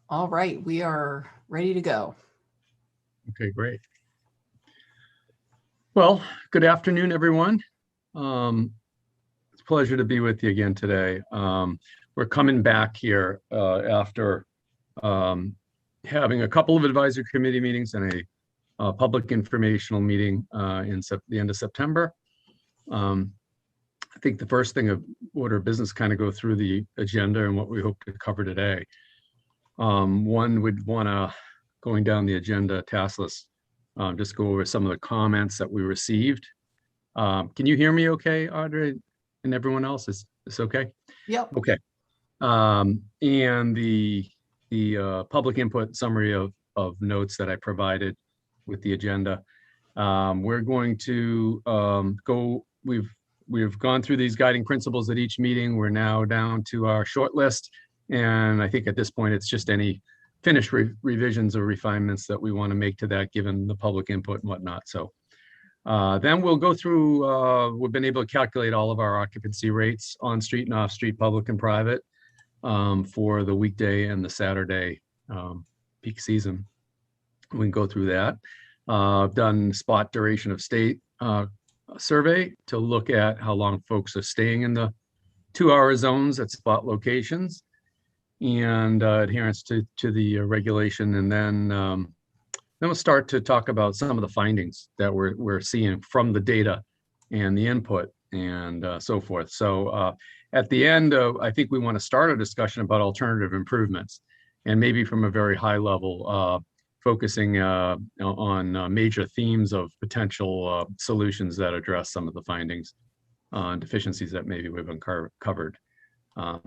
All right, we are ready to go. Okay, great. Well, good afternoon, everyone. It's a pleasure to be with you again today. We're coming back here after having a couple of advisory committee meetings and a public informational meeting in the end of September. I think the first thing of order of business kind of go through the agenda and what we hope to cover today. One would want to, going down the agenda task list, just go over some of the comments that we received. Can you hear me okay, Audrey, and everyone else? Is this okay? Yep. Okay. And the public input summary of notes that I provided with the agenda. We're going to go, we've gone through these guiding principles at each meeting. We're now down to our short list. And I think at this point, it's just any finished revisions or refinements that we want to make to that, given the public input and whatnot. So then we'll go through, we've been able to calculate all of our occupancy rates on street and off street, public and private, for the weekday and the Saturday peak season. We can go through that. I've done spot duration of stay survey to look at how long folks are staying in the 2-hour zones at spot locations and adherence to the regulation. And then we'll start to talk about some of the findings that we're seeing from the data and the input and so forth. So at the end, I think we want to start a discussion about alternative improvements, and maybe from a very high level, focusing on major themes of potential solutions that address some of the findings and deficiencies that maybe we've uncovered.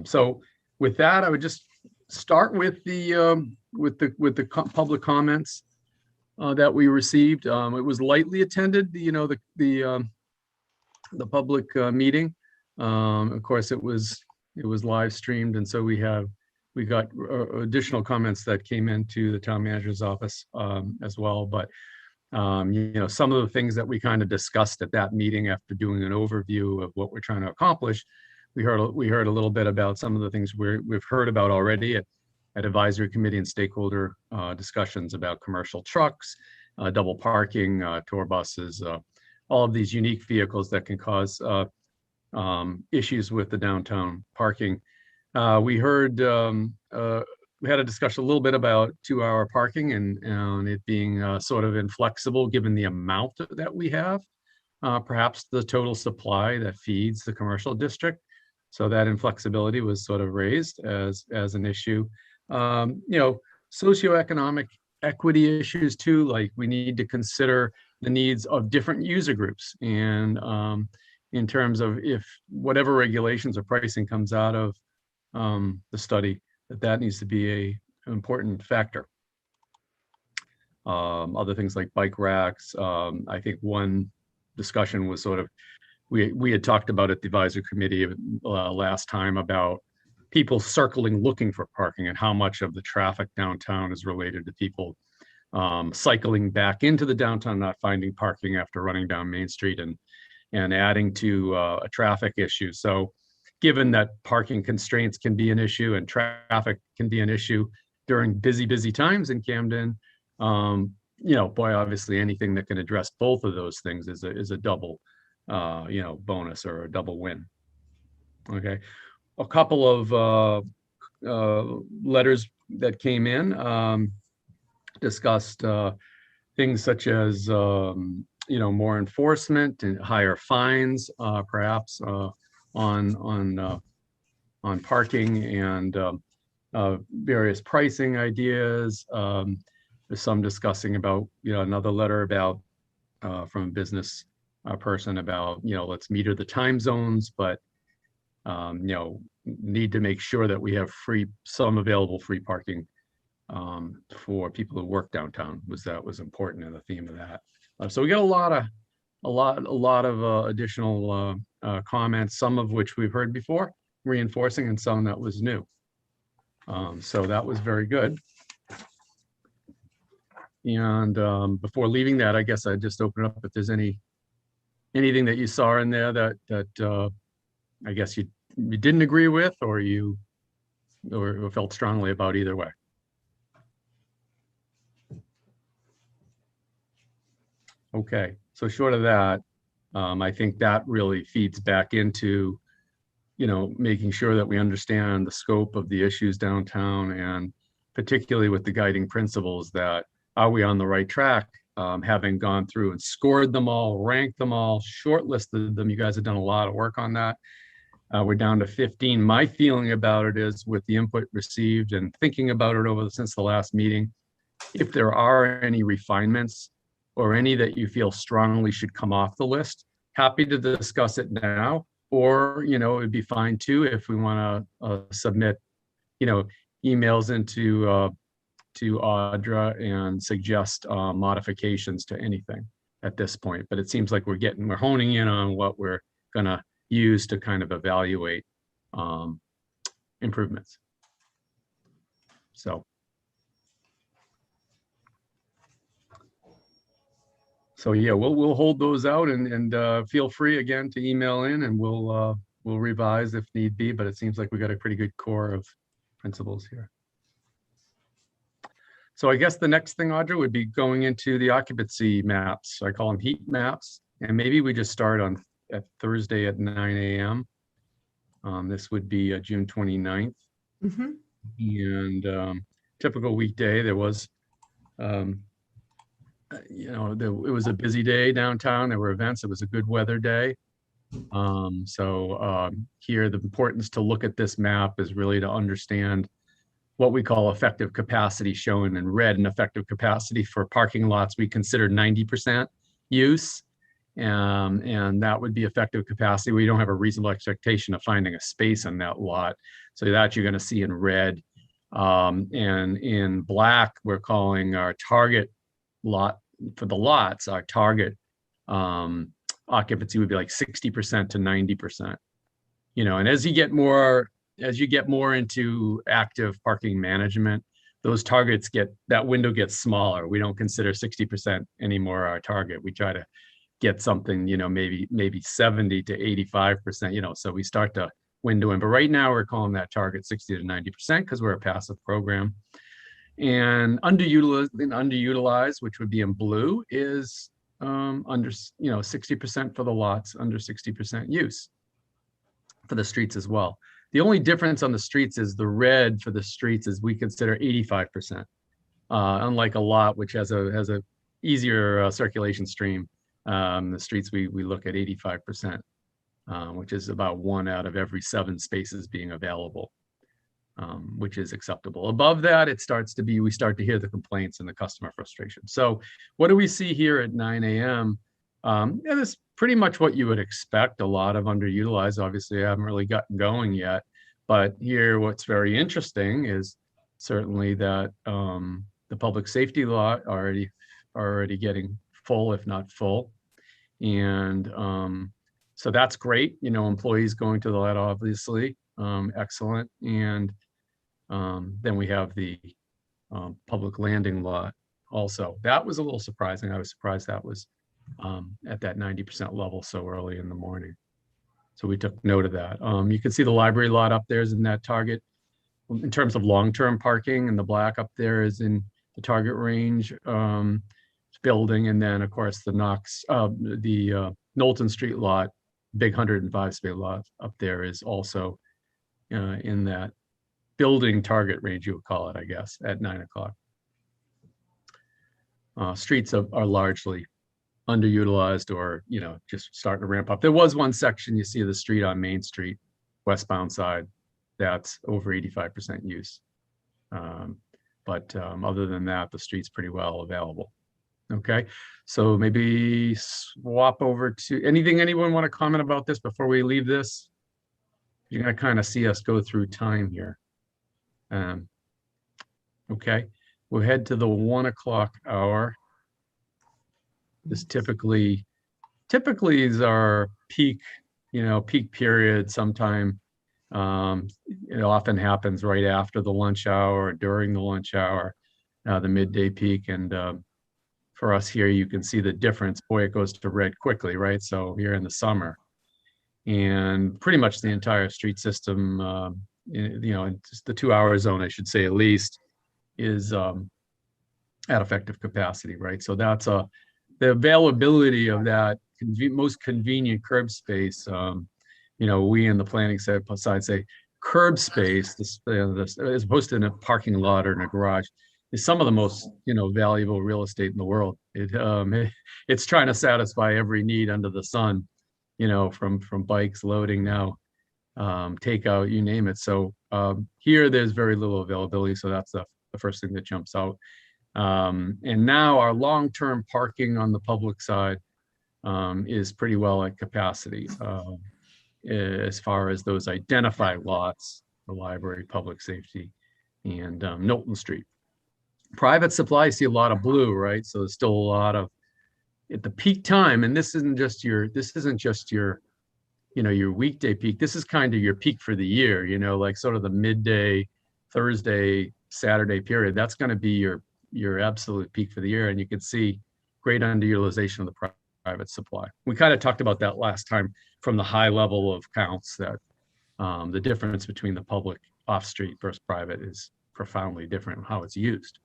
So with that, I would just start with the public comments that we received. It was lightly attended, the public meeting. Of course, it was live streamed, and so we got additional comments that came into the town manager's office as well. But some of the things that we kind of discussed at that meeting, after doing an overview of what we're trying to accomplish, we heard a little bit about some of the things we've heard about already at advisory committee and stakeholder discussions about commercial trucks, double parking, tour buses, all of these unique vehicles that can cause issues with the downtown parking. We heard, we had a discussion a little bit about 2-hour parking and it being sort of inflexible given the amount that we have, perhaps the total supply that feeds the commercial district. So that inflexibility was sort of raised as an issue. Socioeconomic equity issues too, like we need to consider the needs of different user groups. And in terms of if whatever regulations or pricing comes out of the study, that needs to be an important factor. Other things like bike racks. I think one discussion was sort of, we had talked about at the advisory committee last time about people circling looking for parking and how much of the traffic downtown is related to people cycling back into the downtown, not finding parking after running down Main Street and adding to a traffic issue. So given that parking constraints can be an issue and traffic can be an issue during busy times in Camden, boy, obviously anything that can address both of those things is a double bonus or a double win. Okay, a couple of letters that came in discussed things such as more enforcement and higher fines, perhaps on parking, and various pricing ideas. There's some discussing about another letter about from a business person about let's meter the time zones, but need to make sure that we have some available free parking for people who work downtown. That was important in the theme of that. So we got a lot of additional comments, some of which we've heard before, reinforcing, and some that was new. So that was very good. And before leaving that, I guess I'd just open up if there's anything that you saw in there that I guess you didn't agree with, or felt strongly about either way. Okay, so short of that, I think that really feeds back into, making sure that we understand the scope of the issues downtown, and particularly with the guiding principles, that are we on the right track? Having gone through and scored them all, ranked them all, shortlisted them. You guys have done a lot of work on that. We're down to 15. My feeling about it is, with the input received and thinking about it since the last meeting, if there are any refinements or any that you feel strongly should come off the list, happy to discuss it now. Or, it'd be fine too if we want to submit, emails to Audra and suggest modifications to anything at this point. But it seems like we're honing in on what we're gonna use to kind of evaluate improvements. So yeah, we'll hold those out, and feel free again to email in, and we'll revise if need be. But it seems like we got a pretty good core of principles here. So I guess the next thing, Audra, would be going into the occupancy maps. I call them heat maps, and maybe we just start at Thursday at 9 a.m. This would be June 29th. And typical weekday, there was, it was a busy day downtown. There were events. It was a good weather day. Here, the importance to look at this map is really to understand what we call effective capacity, shown in red. And effective capacity for parking lots, we consider 90% use. And that would be effective capacity. We don't have a reasonable expectation of finding a space on that lot. So that you're going to see in red. And in black, we're calling our target lot for the lots. Our target occupancy would be like 60% to 90%. And as you get more into active parking management, those targets that window gets smaller. We don't consider 60% anymore our target. We try to get something, maybe 70 to 85%, so we start to window in. But right now we're calling that target 60 to 90% because we're a passive program. And underutilized, which would be in blue, is under 60% for the lots, under 60% use for the streets as well. The only difference on the streets is the red for the streets is we consider 85%, unlike a lot which has a easier circulation stream. The streets we look at 85%, which is about 1 out of every 7 spaces being available, which is acceptable. Above that, we start to hear the complaints and the customer frustration. So what do we see here at 9 a.m.? And it's pretty much what you would expect. A lot of underutilized. Obviously, I haven't really gotten going yet. But here, what's very interesting is certainly that the public safety lot already getting full, if not full. And so that's great. Employees going to the lot, obviously, excellent. And then we have the public landing lot also. That was a little surprising. I was surprised that was at that 90% level so early in the morning. So we took note of that. You can see the library lot up there is in that target. In terms of long-term parking, and the black up there is in the target range building. And then of course the Knowlton Street lot, big 105 space lot up there, is also in that building target range, you would call it, I guess, at 9 o'clock. Streets are largely underutilized, or just starting to ramp up. There was one section you see of the street on Main Street, westbound side, that's over 85% use. But other than that, the street's pretty well available. Okay, so maybe swap over to anyone want to comment about this before we leave this? You're going to kind of see us go through time here. Okay, we'll head to the 1 o'clock hour. This typically is our peak period. Sometime it often happens right after the lunch hour or during the lunch hour, the midday peak. And for us here, you can see the difference. Boy, it goes to red quickly, right? So here in the summer, and pretty much the entire street system, just the 2-hour zone, I should say, at least, is at effective capacity, right? So that's the availability of that most convenient curb space, we in the planning side say curb space, as opposed to in a parking lot or in a garage, is some of the most, valuable real estate in the world. It's trying to satisfy every need under the sun, from bikes, loading now, takeout, you name it. So here there's very little availability. So that's the first thing that jumps out. And now our long-term parking on the public side is pretty well at capacity as far as those identified lots, the library, public safety, and Knowlton Street. Private supply, I see a lot of blue, right? So there's still a lot of, at the peak time, and this isn't just your your weekday peak. This is kind of your peak for the year, like sort of the midday, Thursday, Saturday period. That's going to be your absolute peak for the year. And you can see great underutilization of the private supply. We kind of talked about that last time from the high level of counts that the difference between the public off-street versus private is profoundly different in how it's used.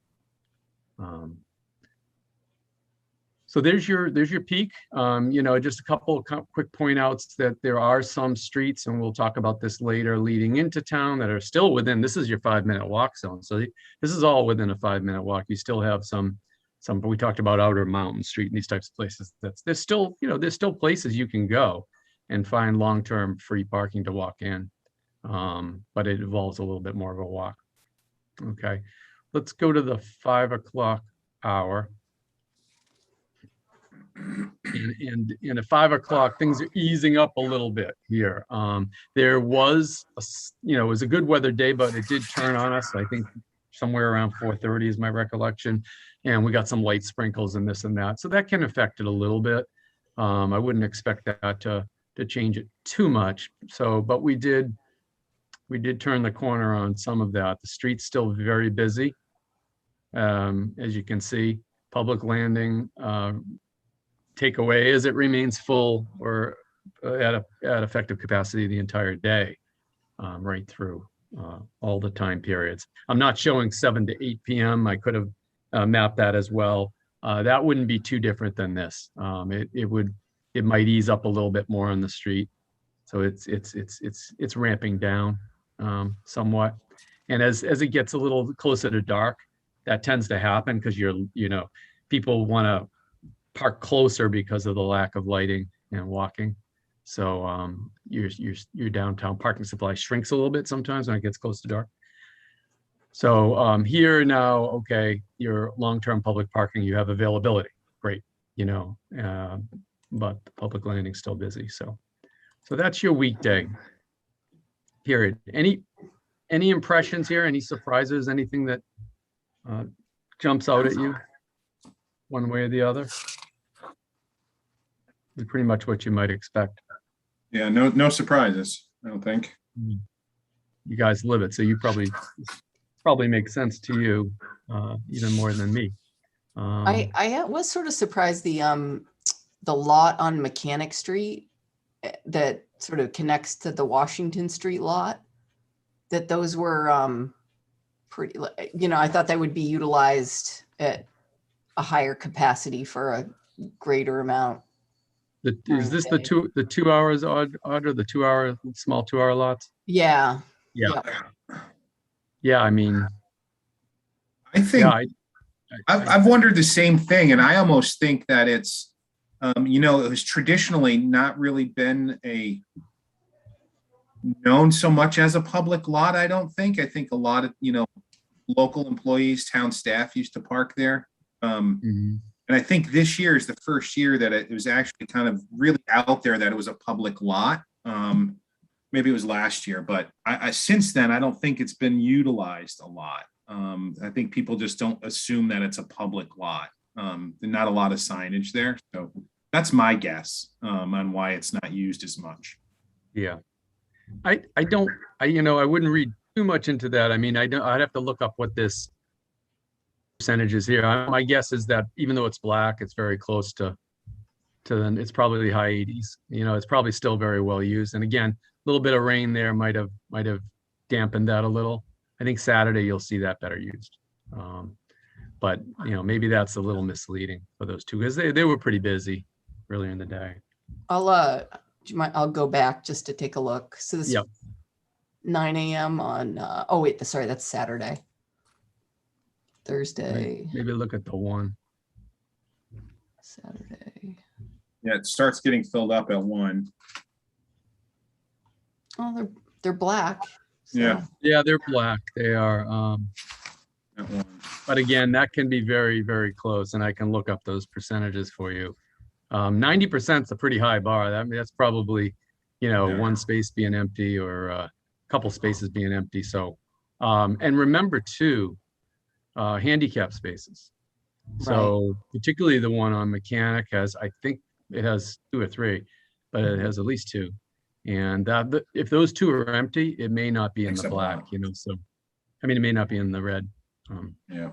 So there's your peak. Just a couple of quick point outs that there are some streets, and we'll talk about this later, leading into town that are still within, this is your 5-minute walk zone. So this is all within a 5-minute walk. You still have some, but we talked about Outer Mountain Street and these types of places. There's still places you can go and find long-term free parking to walk in. But it involves a little bit more of a walk. Okay, let's go to the 5 o'clock hour. And at 5 o'clock, things are easing up a little bit here. There was, it was a good weather day, but it did turn on us. I think somewhere around 4:30 is my recollection. And we got some light sprinkles and this and that. So that can affect it a little bit. I wouldn't expect that to change it too much. So, but we did turn the corner on some of that. The street's still very busy. As you can see, public landing, takeaway as it remains full or at effective capacity the entire day, right through all the time periods. I'm not showing 7 to 8 p.m. I could have mapped that as well. That wouldn't be too different than this. It might ease up a little bit more on the street. So it's ramping down somewhat. And as it gets a little closer to dark, that tends to happen because people want to park closer because of the lack of lighting and walking. So your downtown parking supply shrinks a little bit sometimes when it gets close to dark. So here now, okay, your long-term public parking, you have availability, great, but the public landing's still busy. So that's your weekday period. Any impressions here? Any surprises? Anything that jumps out at you one way or the other? Pretty much what you might expect. Yeah, no surprises, I don't think. You guys live it, so you probably makes sense to you even more than me. I was sort of surprised the lot on Mechanic Street that sort of connects to the Washington Street lot, that those were pretty, I thought they would be utilized at a higher capacity for a greater amount. Is this the 2 hours odd or the 2 hour small 2 hour lots? Yeah. Yeah, I mean, I think I've wondered the same thing, and I almost think that it's it was traditionally not really been known so much as a public lot. I think a lot of local employees, town staff used to park there. And I think this year is the first year that it was actually kind of really out there that it was a public lot. Maybe it was last year, but since then, I don't think it's been utilized a lot. I think people just don't assume that it's a public lot. There's not a lot of signage there. So that's my guess on why it's not used as much. Yeah. I wouldn't read too much into that. I mean, I'd have to look up what this percentage is here. My guess is that even though it's black, it's very close to it's probably high 80s. It's probably still very well used. And again, a little bit of rain there might have dampened that a little. I think Saturday you'll see that better used. But, maybe that's a little misleading for those two, because they were pretty busy earlier in the day. Do you mind? I'll go back just to take a look. So this Yep. 9 a.m. on, oh wait, sorry, that's Saturday. Thursday, Maybe look at the one. Saturday. Yeah, it starts getting filled up at 1. Oh, they're black. So. Yeah. Yeah, they're black. They are. At 1. But again, that can be very, very close, and I can look up those percentages for you. 90% is a pretty high bar. That's probably, Yeah. one space being empty or a couple spaces being empty. So, and remember too, handicap spaces. So particularly the one on Mechanic I think it has 2 or 3, but it has at least 2. And if those 2 are empty, it may not be in the black, so, I mean, it may not be in the red. Yeah.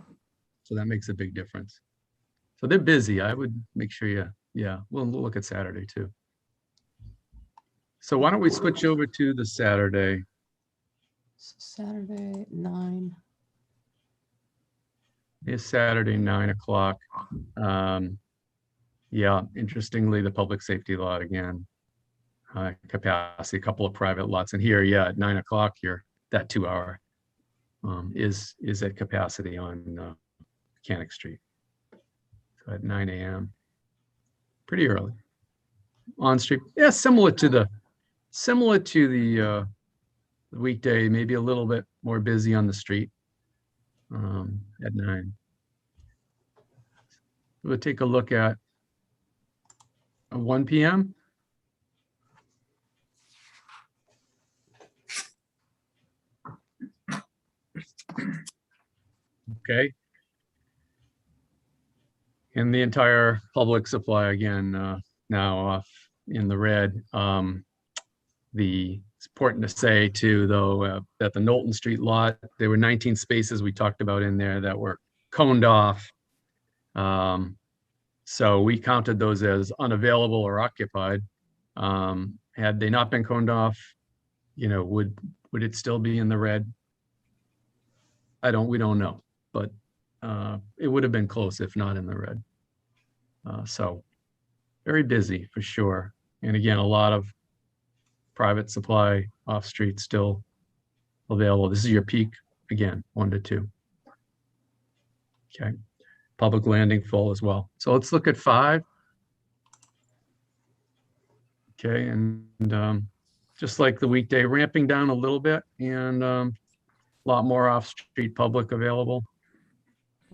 So that makes a big difference. So they're busy. I would make sure we'll look at Saturday too. So why don't we switch over to the Saturday? Saturday 9. It's Saturday, 9 o'clock. Yeah, interestingly, the public safety lot again, capacity, a couple of private lots. And here, at 9 o'clock here, that 2 hour is at capacity on Mechanic Street. So at 9 a.m. Pretty early. On street, yeah, similar to the weekday, maybe a little bit more busy on the street at 9. We'll take a look at 1 p.m. Okay. And the entire public supply again now off in the red. It's important to say too, though, that the Knowlton Street lot, there were 19 spaces we talked about in there that were coned off. So we counted those as unavailable or occupied. Had they not been coned off, would it still be in the red? We don't know, but it would have been close if not in the red. So very busy for sure. And again, a lot of private supply off street still available. This is your peak again, 1 to 2. Okay. Public landing full as well. So let's look at 5. Okay. And just like the weekday, ramping down a little bit and a lot more off street public available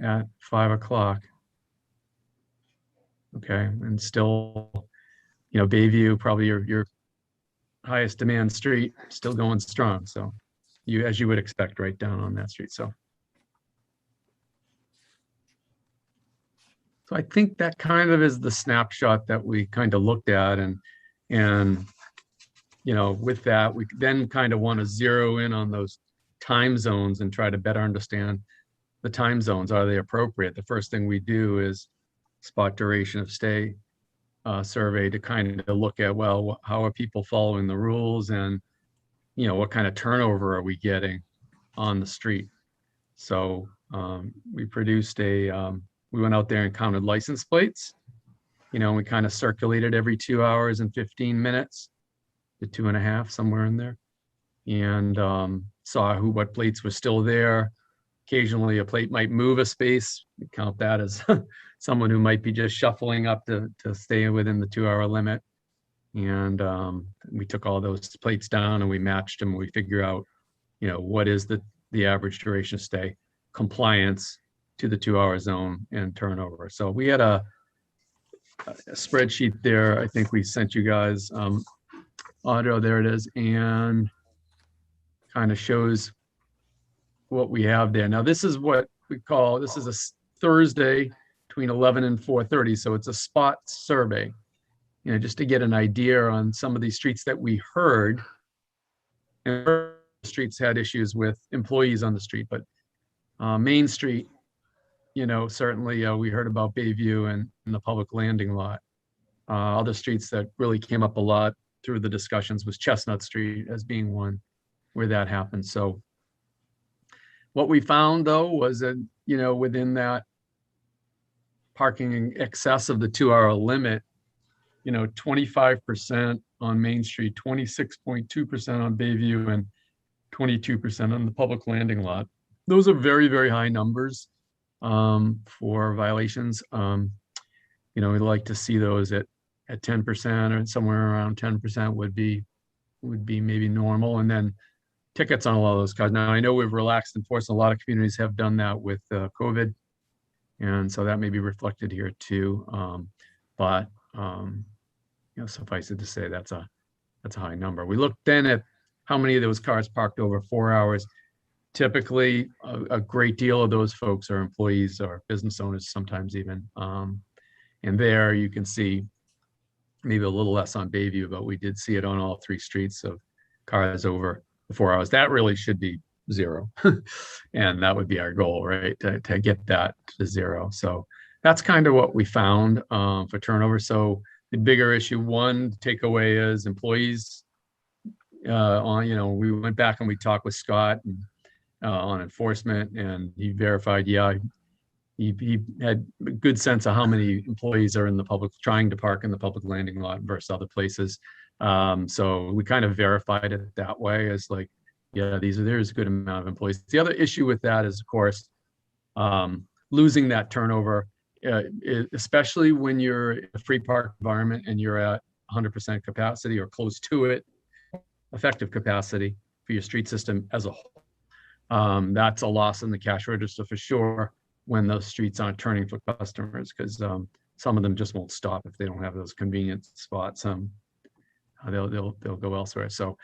at 5 o'clock. Okay. And still, Bayview, probably your highest demand street, still going strong. So as you would expect, right down on that street. So I think that kind of is the snapshot that we kind of looked at, and with that, we then kind of want to zero in on those time zones and try to better understand the time zones. Are they appropriate? The first thing we do is spot duration of stay survey to kind of look at, well, how are people following the rules, and what kind of turnover are we getting on the street? So we produced we went out there and counted license plates, and we kind of circulated every 2 hours and 15 minutes to 2.5, somewhere in there, and saw what plates were still there. Occasionally a plate might move a space. We count that as someone who might be just shuffling up to stay within the 2 hour limit. And we took all those plates down and we matched them. We figure out, what is the average duration of stay, compliance to the 2 hour zone, and turnover. So we had a spreadsheet there. I think we sent you guys, audio, there it is, and kind of shows what we have there. Now, this is what we call, this is a Thursday between 11 and 4:30. So it's a spot survey, just to get an idea on some of these streets that we heard. And streets had issues with employees on the street, but Main Street, certainly we heard about Bayview and the public landing lot. Other streets that really came up a lot through the discussions was Chestnut Street as being one where that happened. So what we found, though, was that, within that parking in excess of the 2-hour limit, 25% on Main Street, 26.2% on Bayview, and 22% on the public landing lot. Those are very, very high numbers for violations. We'd like to see those at 10% or somewhere around 10% would be maybe normal. And then tickets on a lot of those cars. Now, I know we've relaxed enforcement. A lot of communities have done that with COVID. And so that may be reflected here too. But suffice it to say, that's a high number. We looked then at how many of those cars parked over 4 hours. Typically, a great deal of those folks are employees or business owners, sometimes even. And there you can see maybe a little less on Bayview, but we did see it on all 3 streets of cars over the 4 hours. That really should be 0. And that would be our goal, right? To get that to 0. So that's kind of what we found for turnover. So the bigger issue, one takeaway is employees we went back and we talked with Scott on enforcement, and he verified, he had a good sense of how many employees are in the public, trying to park in the public landing lot versus other places. So we kind of verified it that way as like, there's a good amount of employees. The other issue with that is, of course, losing that turnover, especially when you're in a free park environment and you're at 100% capacity or close to it, effective capacity for your street system as a whole. That's a loss in the cash register for sure when those streets aren't turning for customers, because some of them just won't stop if they don't have those convenient spots. They'll go elsewhere. So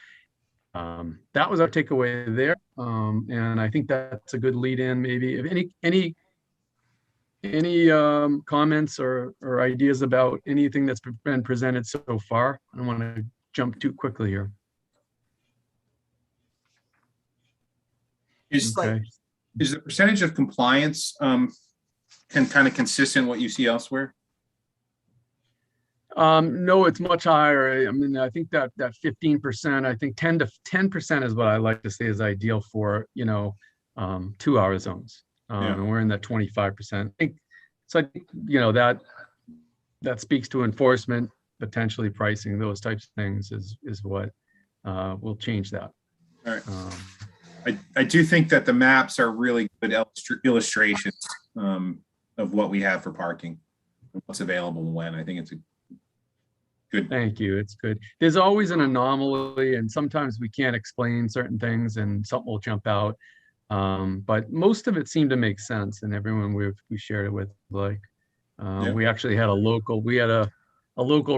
that was our takeaway there, and I think that's a good lead in. Maybe if any comments or ideas about anything that's been presented so far. I don't want to jump too quickly here. Is the percentage of compliance kind of consistent what you see elsewhere? No, it's much higher. I mean, I think that 15%, I think 10% is what I like to say is ideal for 2-hour zones. And we're in that 25%. I think so. I think that speaks to enforcement, potentially pricing, those types of things is what will change that. All right. I do think that the maps are really good illustrations of what we have for parking, what's available when. I think it's a good. Thank you. It's good. There's always an anomaly, and sometimes we can't explain certain things and something will jump out. But most of it seemed to make sense, and everyone we shared it with, we actually had a local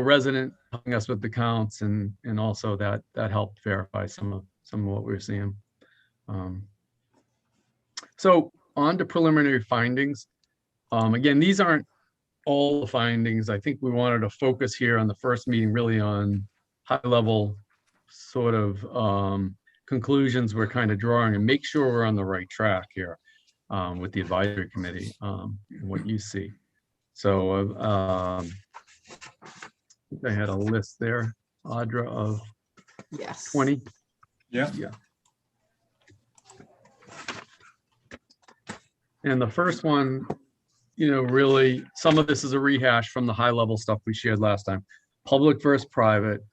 resident helping us with the counts, and also that helped verify some of what we were seeing. So on to preliminary findings. Again, these aren't all the findings. I think we wanted to focus here on the first meeting really on high level sort of conclusions we're kind of drawing, and make sure we're on the right track here with the advisory committee and what you see. So I had a list there, Audra, of 20. Yeah. And the first one, really, some of this is a rehash from the high level stuff we shared last time. Public versus private,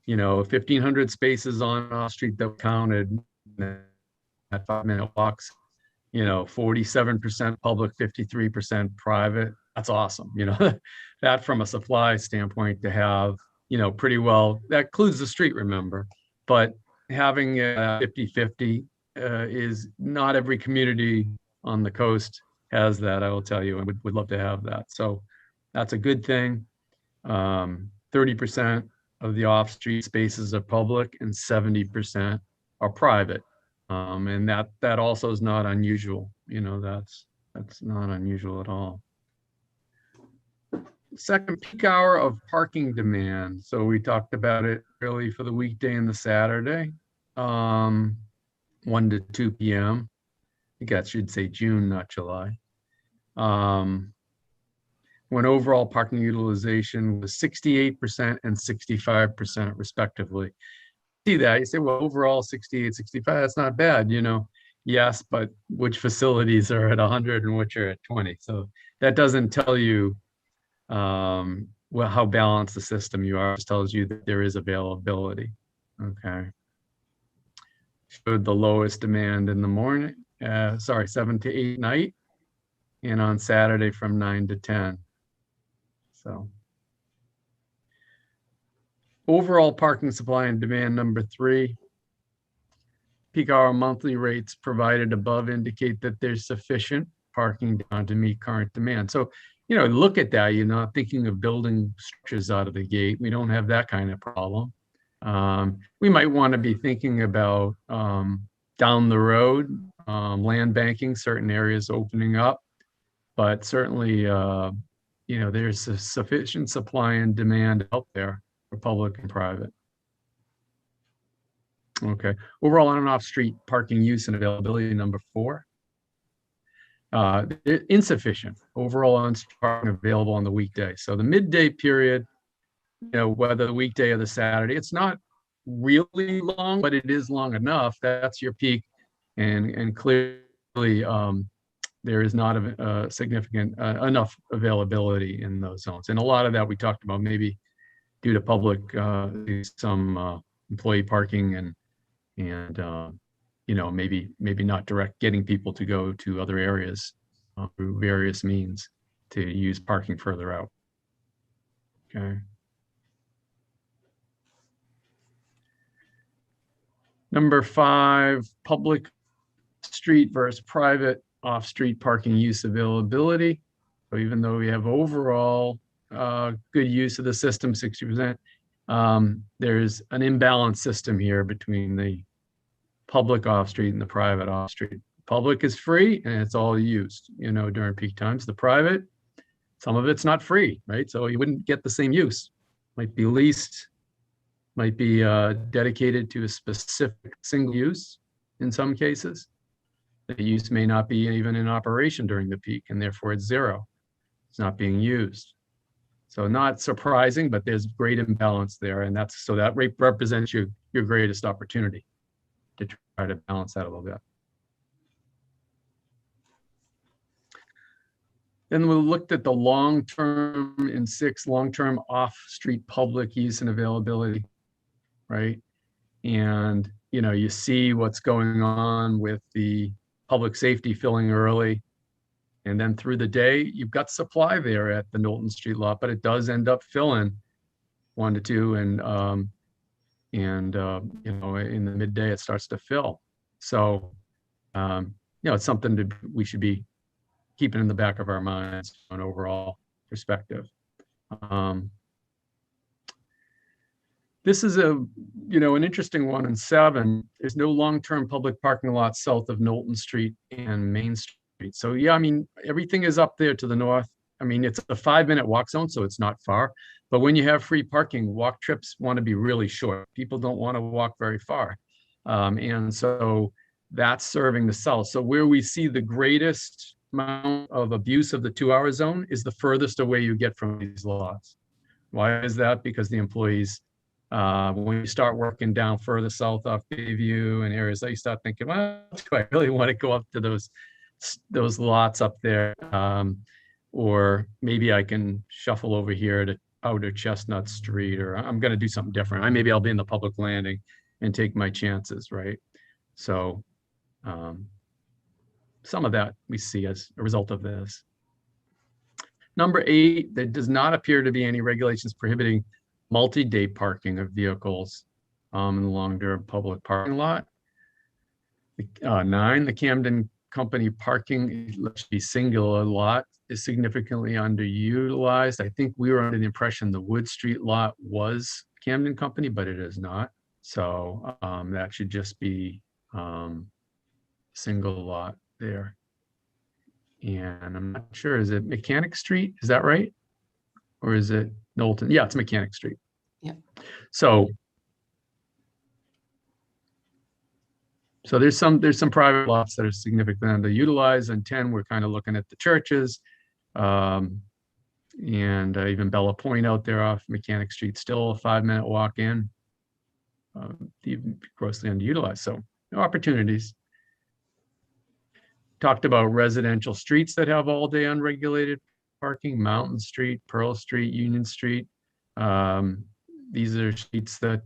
1,500 spaces on Offstreet that counted at 5-minute walks, 47% public, 53% private. That's awesome. That from a supply standpoint to have, pretty well, that includes the street, remember, but having a 50-50 is not every community on the coast has that, I will tell you, and would love to have that. So that's a good thing. 30% of the off-street spaces are public and 70% are private. And that also is not unusual. That's not unusual at all. Second peak hour of parking demand. So we talked about it early for the weekday and the Saturday, 1 to 2 p.m. I think I should say June, not July. When overall parking utilization was 68% and 65% respectively. See that, you say, well, overall 68, 65, that's not bad, Yes, but which facilities are at 100 and which are at 20? So that doesn't tell you well, how balanced the system you are. It just tells you that there is availability. Okay. Showed the lowest demand in the morning, 7 to 8 night, and on Saturday from 9 to 10. So overall parking supply and demand, number 3. Peak hour monthly rates provided above indicate that there's sufficient parking down to meet current demand. So, look at that. You're not thinking of building structures out of the gate. We don't have that kind of problem. We might want to be thinking about down the road, land banking, certain areas opening up, but certainly, there's a sufficient supply and demand out there for public and private. Okay. Overall on and off street parking use and availability, number 4. Insufficient overall on parking available on the weekday. So the midday period, whether the weekday or the Saturday, it's not really long, but it is long enough. That's your peak, and clearly there is not a significant enough availability in those zones. And a lot of that we talked about, maybe due to public some employee parking and maybe not direct getting people to go to other areas through various means to use parking further out. Okay. Number 5, public street versus private off-street parking use availability. So even though we have overall good use of the system, 60%, there's an imbalanced system here between the public off-street and the private off-street. Public is free and it's all used, during peak times. The private, some of it's not free, right? So you wouldn't get the same use. Might be leased, might be dedicated to a specific single use in some cases. The use may not be even in operation during the peak, and therefore it's zero. It's not being used. So not surprising, but there's great imbalance there, and that rate represents your greatest opportunity to try to balance that a little bit. Then we looked at the long-term in 6, long-term off-street public use and availability, right? And, you see what's going on with the public safety filling early. And then through the day, you've got supply there at the Knowlton Street lot, but it does end up filling 1 to 2, and in the midday it starts to fill. So, it's something we should be keeping in the back of our minds from an overall perspective. This is an interesting one in 7. There's no long-term public parking lots south of Knowlton Street and Main Street. So yeah, everything is up there to the north. It's a 5-minute walk zone, so it's not far. But when you have free parking, walk trips want to be really short. People don't want to walk very far. And so that's serving the south. So where we see the greatest amount of abuse of the 2-hour zone is the furthest away you get from these lots. Why is that? Because the employees, when you start working down further south off Bayview and areas, you start thinking, well, do I really want to go up to those lots up there? Or maybe I can shuffle over here to Outer Chestnut Street, or I'm going to do something different. Maybe I'll be in the public landing and take my chances, right? So some of that we see as a result of this. Number 8, there does not appear to be any regulations prohibiting multi-day parking of vehicles in the long-term public parking lot. 9, the Camden Company parking, let's be singular lot, is significantly underutilized. I think we were under the impression the Wood Street lot was Camden Company, but it is not. So that should just be single lot there. And I'm not sure, is it Mechanic Street? Is that right? Or is it Knowlton? Yeah, it's Mechanic Street. Yeah. So there's some private lots that are significantly underutilized. And 10, we're kind of looking at the churches, and even Bella Point out there off Mechanic Street, still a 5-minute walk in, even grossly underutilized. So opportunities. Talked about residential streets that have all-day unregulated parking, Mountain Street, Pearl Street, Union Street. These are streets that,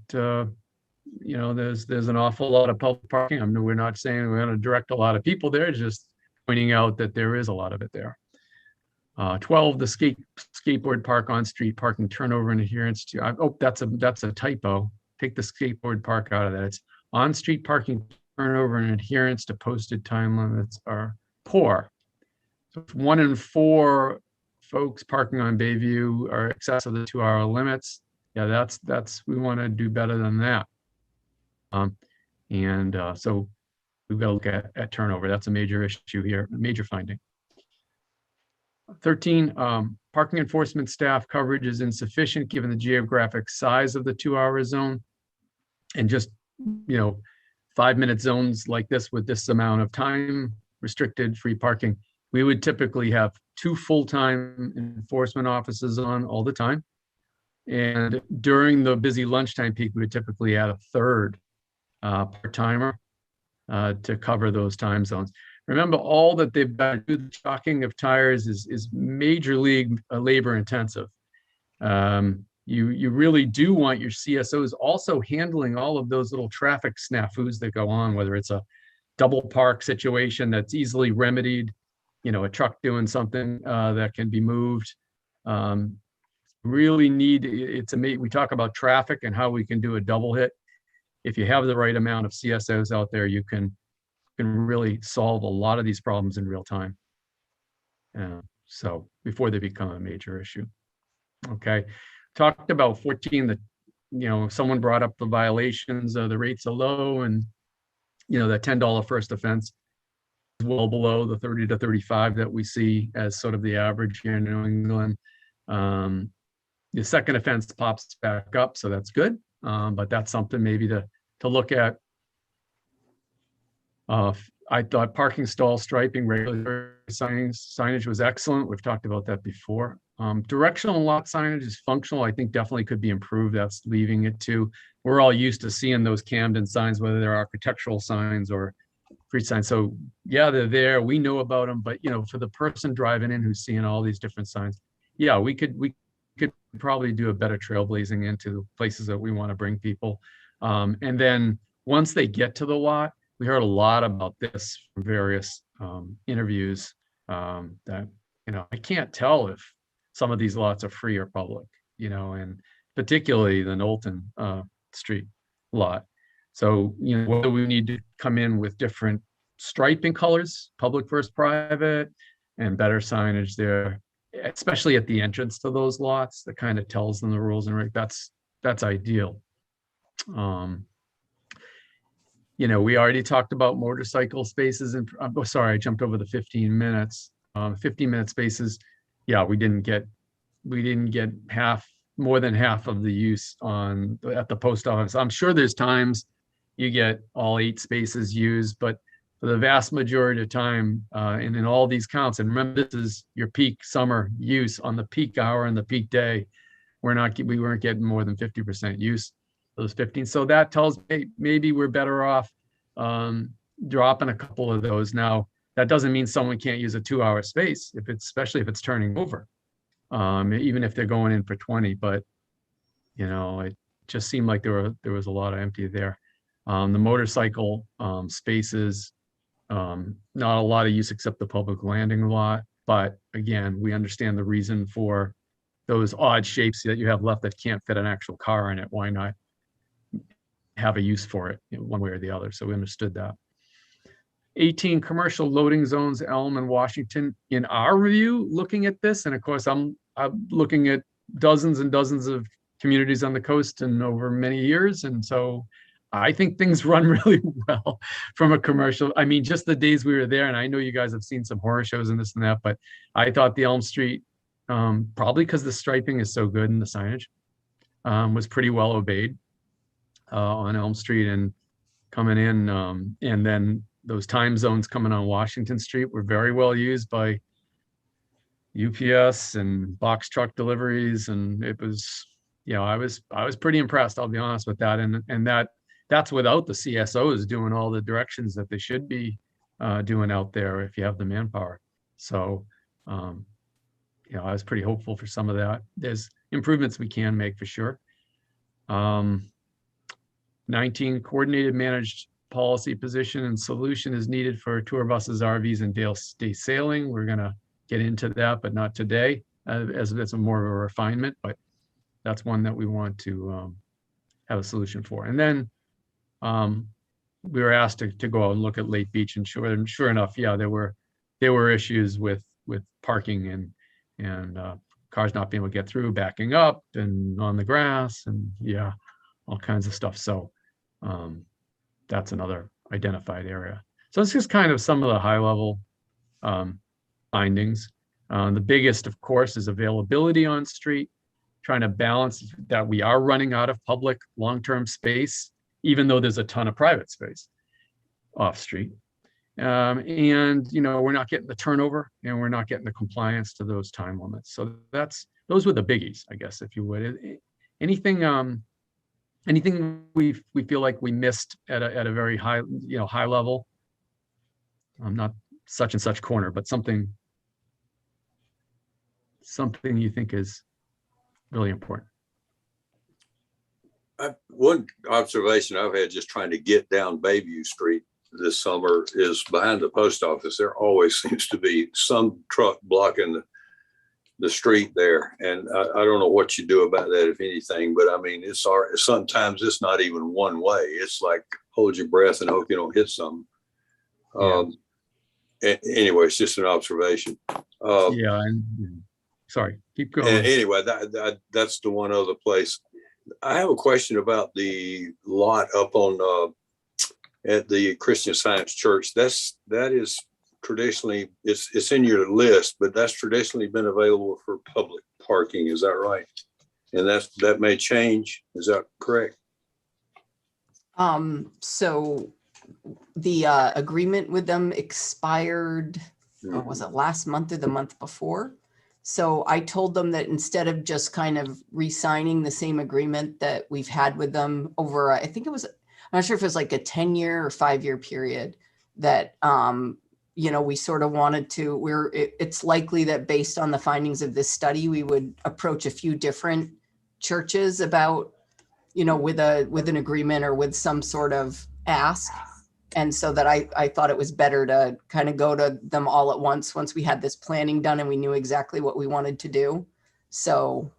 there's an awful lot of public parking. I mean, we're not saying we're going to direct a lot of people there, just pointing out that there is a lot of it there. 12, the skateboard park on street parking turnover and adherence to, that's a typo. Take the skateboard park out of that. It's on street parking turnover and adherence to posted time limits are poor. So if 1 in 4 folks parking on Bayview are excess of the 2-hour limits, yeah, that's we want to do better than that. So we've got to look at turnover. That's a major issue here, a major finding. 13, parking enforcement staff coverage is insufficient given the geographic size of the 2-hour zone. And just, 5-minute zones like this with this amount of time restricted free parking, we would typically have 2 full-time enforcement officers on all the time. And during the busy lunchtime peak, we would typically add a 3rd part-timer to cover those time zones. Remember, all that they've got to do, the chalking of tires is major league labor intensive. You really do want your CSOs also handling all of those little traffic snafus that go on, whether it's a double park situation that's easily remedied, a truck doing something that can be moved. Really need, we talk about traffic and how we can do a double hit. If you have the right amount of CSOs out there, you can really solve a lot of these problems in real time. So before they become a major issue. Okay, talked about 14, that, someone brought up the violations, the rates are low, and, that $10 first offense is well below the 30 to 35 that we see as sort of the average here in New England. The second offense pops back up, so that's good. But that's something maybe to look at. I thought parking stall striping, regulatory signage was excellent. We've talked about that before. Directional lot signage is functional. I think definitely could be improved. That's leaving it to, we're all used to seeing those Camden signs, whether they're architectural signs or street signs. So yeah, they're there. We know about them, but for the person driving in who's seeing all these different signs, yeah, we could probably do a better trailblazing into places that we want to bring people. And then once they get to the lot, we heard a lot about this from various interviews that, I can't tell if some of these lots are free or public, and particularly the Knowlton Street lot. So, whether we need to come in with different striping colors, public versus private, and better signage there, especially at the entrance to those lots, that kind of tells them the rules and that's ideal. We already talked about motorcycle spaces, and sorry, I jumped over the 15 minutes. 15-minute spaces, yeah, we didn't get more than half of the use at the post office. I'm sure there's times you get all 8 spaces used, but for the vast majority of time, and in all these counts, and remember, this is your peak summer use on the peak hour and the peak day, we weren't getting more than 50% use. Those 15. So that tells me maybe we're better off dropping a couple of those. Now, that doesn't mean someone can't use a 2-hour space, especially if it's turning over, even if they're going in for 20. But it just seemed like there was a lot of empty there. The motorcycle spaces, not a lot of use except the public landing lot. But again, we understand the reason for those odd shapes that you have left that can't fit an actual car in it. Why not have a use for it one way or the other? So we understood that. 18, commercial loading zones, Elm and Washington. In our review, looking at this, and of course I'm looking at dozens and dozens of communities on the coast and over many years, and so I think things run really well from a commercial. I mean, just the days we were there, and I know you guys have seen some horror shows and this and that, but I thought the Elm Street, probably because the striping is so good and the signage, was pretty well obeyed on Elm Street and coming in, and then those time zones coming on Washington Street were very well used by UPS and box truck deliveries, and it was, I was pretty impressed, I'll be honest with that, and that's without the CSOs doing all the directions that they should be doing out there if you have the manpower. So I was pretty hopeful for some of that. There's improvements we can make for sure. 19, coordinated managed policy position and solution is needed for tour buses, RVs, and day sailing. We're going to get into that, but not today, as it's more of a refinement, but that's one that we want to have a solution for. And then we were asked to go out and look at Lake Beach, and sure enough, yeah, there were issues with parking and cars not being able to get through, backing up and on the grass, and yeah, all kinds of stuff. So that's another identified area. So it's just kind of some of the high level findings. The biggest, of course, is availability on street, trying to balance that we are running out of public long-term space, even though there's a ton of private space off street. And we're not getting the turnover, and we're not getting the compliance to those time limits. So those were the biggies, I guess, if you would. Anything we feel like we missed at a very high high level. Not such and such corner, but something you think is really important. One observation I've had just trying to get down Bayview Street this summer is behind the post office. There always seems to be some truck blocking the street there. And I don't know what you do about that, if anything, but I mean, sometimes it's not even one way. It's like, hold your breath and hope you don't hit something. Anyway, it's just an observation. Sorry, keep going. Anyway, that's the one other place. I have a question about the lot up on at the Christian Science Church. That is traditionally, it's in your list, but that's traditionally been available for public parking. Is that right? And that may change. Is that correct? So the agreement with them expired, what was it, last month or the month before? So I told them that instead of just kind of re-signing the same agreement that we've had with them over, I think it was, I'm not sure if it was like a 10-year or 5-year period, that, we sort of wanted to, it's likely that based on the findings of this study, we would approach a few different churches about, with an agreement or with some sort of ask. And so that I thought it was better to kind of go to them all at once we had this planning done and we knew exactly what we wanted to do. So,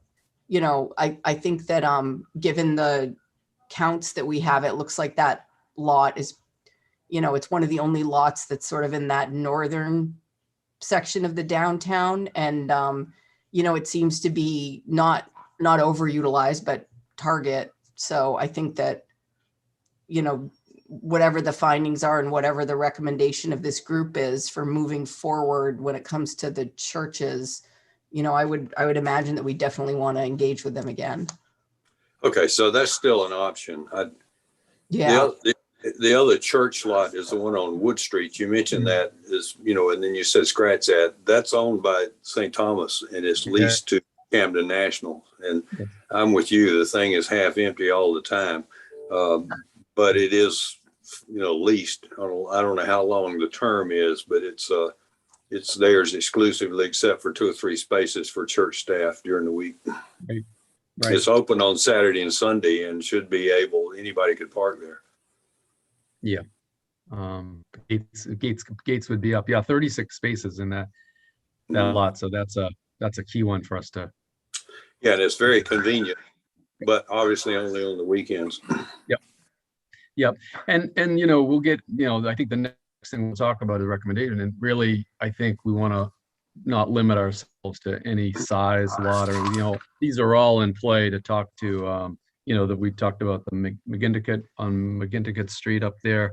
I think that given the counts that we have, it looks like that lot is, it's one of the only lots that's sort of in that northern section of the downtown. And, it seems to be not overutilized, but target. So I think that, whatever the findings are and whatever the recommendation of this group is for moving forward when it comes to the churches, I would imagine that we definitely want to engage with them again. Okay, so that's still an option. Yeah. The other church lot is the one on Wood Street. You mentioned that is, and then you said scratch that. That's owned by St. Thomas and it's leased to Camden National. And I'm with you. The thing is half empty all the time. But it is, leased. I don't know how long the term is, but it's theirs exclusively, except for 2 or 3 spaces for church staff during the week. Right. It's open on Saturday and Sunday and should be anybody could park there. Yeah. Gates would be up. Yeah, 36 spaces in that lot. So that's a key one for us to. Yeah, and it's very convenient, but obviously only on the weekends. Yep. And we'll get, I think the next thing we'll talk about is recommendation. And really, I think we want to not limit ourselves to any size lot or, these are all in play to talk to, that we talked about the McGinticut Street up there.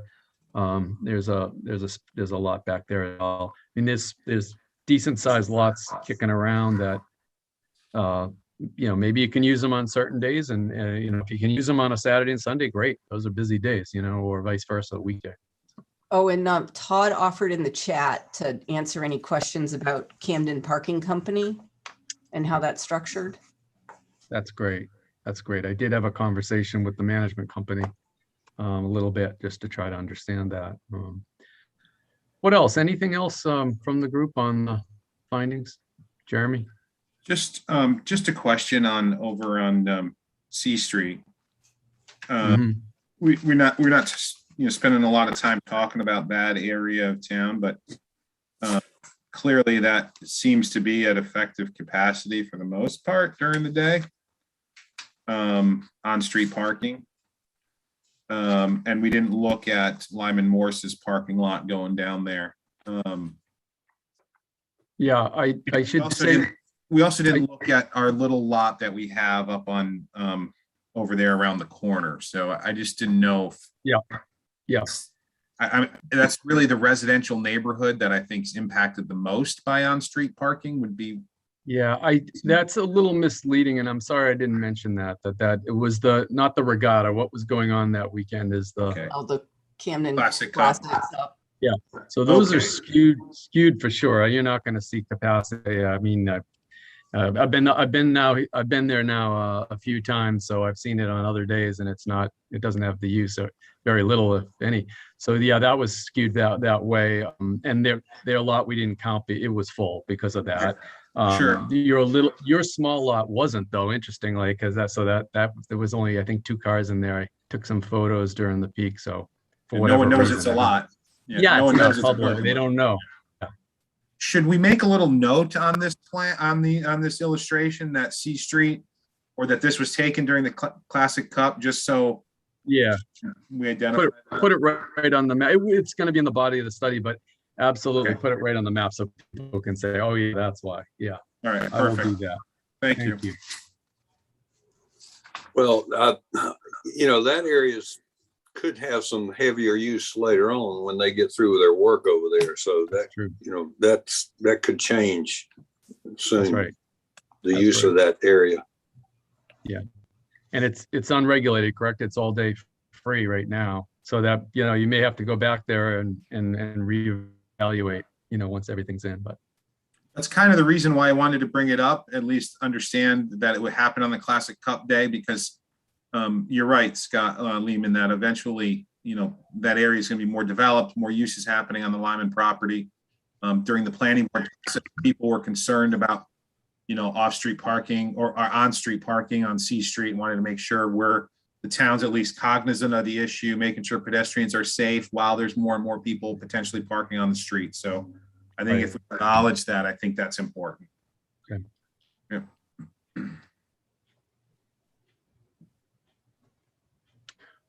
There's a lot back there at all. I mean, there's decent sized lots kicking around that, maybe you can use them on certain days, and if you can use them on a Saturday and Sunday, great. Those are busy days, or vice versa, weekday. Oh, and Todd offered in the chat to answer any questions about Camden Parking Company and how that's structured. That's great. I did have a conversation with the management company a little bit just to try to understand that. What else? Anything else from the group on the findings? Jeremy? Just a question on over on C Street. Mhm. We're not spending a lot of time talking about that area of town, but clearly that seems to be at effective capacity for the most part during the day. On street parking. And we didn't look at Lyman Morse's parking lot going down there. Yeah, I should say, We also didn't look at our little lot that we have up on over there around the corner. So I just didn't know if yeah, that's really the residential neighborhood that I think's impacted the most by on-street parking would be. yeah, that's a little misleading, and I'm sorry I didn't mention that it was not the regatta. What was going on that weekend is the, Okay. Oh, the Camden Classic Cup. Cup. so those Okay. are skewed for sure. You're not going to see capacity. I mean, I've been there now a few times, so I've seen it on other days, and it doesn't have the use, or very little, if any. So yeah, that was skewed that way. And their lot, we didn't count, it was full because of that. Sure. Your small lot wasn't, though, interestingly, because there was only, I think, 2 cars in there. I took some photos during the peak, so for No whatever one knows reason, it's a lot. Yeah, no it's one knows not it's a public. parking They lot. don't know. Should we make a little note on this plan, on this illustration that C Street, or that this was taken during the Classic Cup, just so Yeah. we identify? Put it right on the map. It's going to be in the body of the study, but absolutely Okay. put it right on the map so people can say, oh yeah, that's why. Yeah, All right, I will do perfect. that. Thank you. Thank you. Well, that area's could have some heavier use later on when they get through with their work over there. So that, True. that could change soon. That's right. The That's use right. of that area. And it's unregulated, correct? It's all day free right now. So that, you may have to go back there and reevaluate, once everything's in, but. That's kind of the reason why I wanted to bring it up, at least understand that it would happen on the Classic Cup day, because you're right, Scott Lehman, that eventually, that area is going to be more developed, more uses happening on the Lyman property. During the planning board, people were concerned about, off-street parking or on-street parking on C Street, and wanted to make sure the town's at least cognizant of the issue, making sure pedestrians are safe while there's more and more people potentially parking on the street. So I think if we acknowledge that, I think that's important. Okay. Yeah.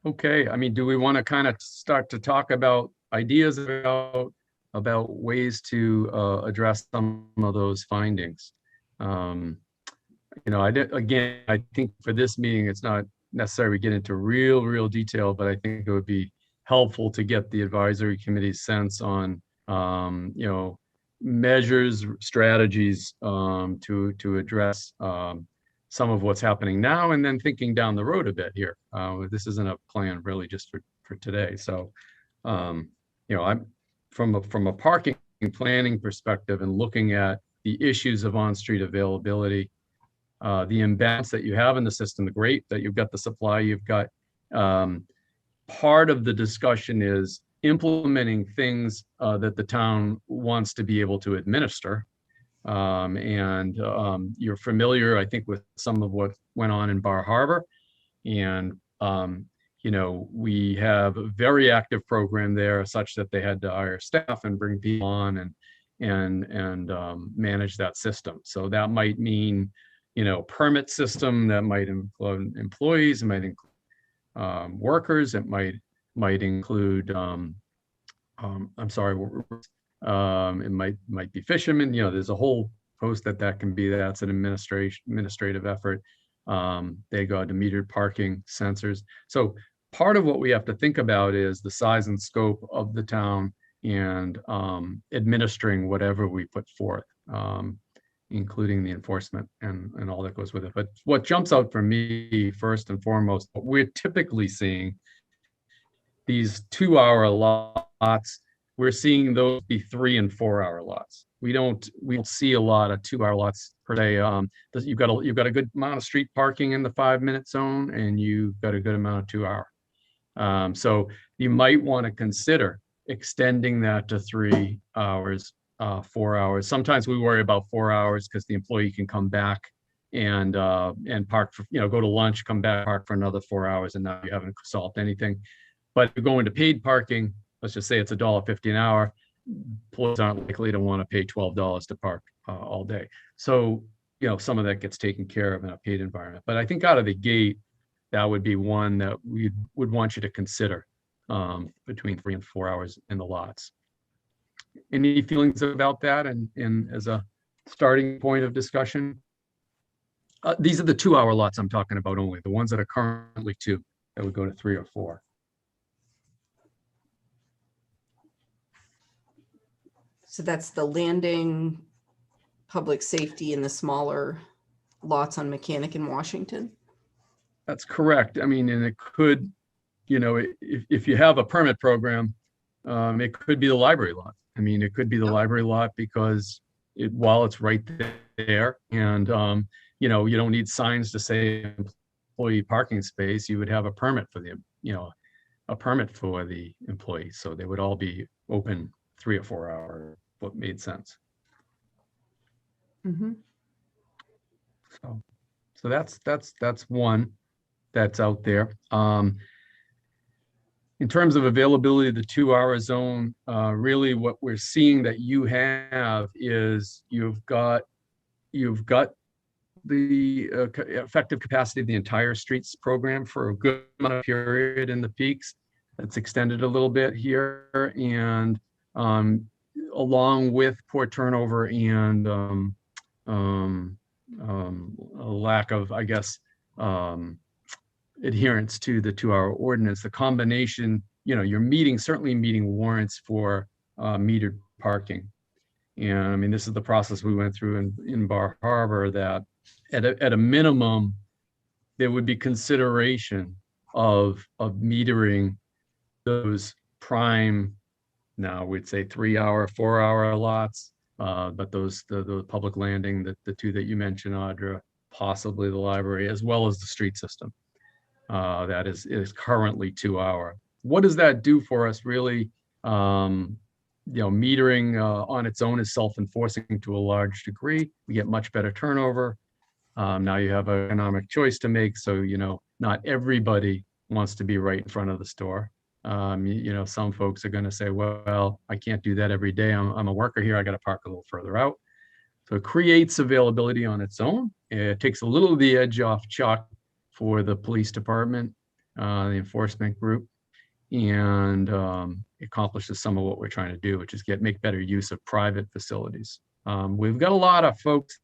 Okay, I mean, do we want to kind of start to talk about ideas about ways to address some of those findings? I think for this meeting, it's not necessary we get into real detail, but I think it would be helpful to get the advisory committee's sense on, measures, strategies to address some of what's happening now, and then thinking down the road a bit here. This isn't a plan really just for today. So, I'm from a parking planning perspective and looking at the issues of on-street availability, the imbalance that you have in the system, the great that you've got the supply, you've got part of the discussion is implementing things that the town wants to be able to administer. You're familiar, I think, with some of what went on in Bar Harbor. And, we have a very active program there such that they had to hire staff and bring people on and manage that system. So that might mean, permit system, that might include employees, it might include workers, it might include, it might be fishermen, there's a whole host that can be, that's an administrative effort. They go to metered parking sensors. So part of what we have to think about is the size and scope of the town and administering whatever we put forth, including the enforcement and all that goes with it. But what jumps out for me first and foremost, what we're typically seeing, these 2-hour lots, we're seeing those be 3- and 4-hour lots. We don't see a lot of 2-hour lots per day. You've got a good amount of street parking in the 5-minute zone, and you've got a good amount of 2-hour. So you might want to consider extending that to 3 hours 4 hours. Sometimes we worry about 4 hours because the employee can come back and park for, go to lunch, come back, park for another 4 hours, and now you haven't solved anything. But if you go into paid parking, let's just say it's $1.50 an hour, employees aren't likely to want to pay $12 to park all day. So, some of that gets taken care of in a paid environment. But I think out of the gate, that would be one that we would want you to consider, between 3 and 4 hours in the lots. Any feelings about that and as a starting point of discussion? These are the 2-hour lots I'm talking about only, the ones that are currently 2, that would go to 3 or 4. So that's the landing, public safety, and the smaller lots on Mechanic in Washington? That's correct. I mean, and it could, if you have a permit program, it could be the library lot. I mean, it could be the library lot because while it's right there and, you don't need signs to say employee parking space, you would have a permit for the, a permit for the employee. So they would all be open 3 or 4 hours, what made sense. Mm-hmm. So that's one that's out there. In terms of availability of the 2-hour zone, really what we're seeing that you have is you've got the effective capacity of the entire streets program for a good amount of period in the peaks. That's extended a little bit here, and along with poor turnover and a lack of, I guess, adherence to the 2-hour ordinance, the combination, you're certainly meeting warrants for metered parking. And I mean, this is the process we went through in Bar Harbor, that at a minimum, there would be consideration of metering those prime, now we'd say 3-hour, 4-hour lots, but the public landing, the 2 that you mentioned, Audra, possibly the library, as well as the street system. That is currently 2-hour. What does that do for us, really? Metering on its own is self-enforcing to a large degree. We get much better turnover. Now you have an economic choice to make. So, not everybody wants to be right in front of the store. Some folks are going to say, well, I can't do that every day. I'm a worker here. I got to park a little further out. So it creates availability on its own. It takes a little of the edge off Chuck for the police department, the enforcement group, and accomplishes some of what we're trying to do, which is make better use of private facilities. We've got a lot of folks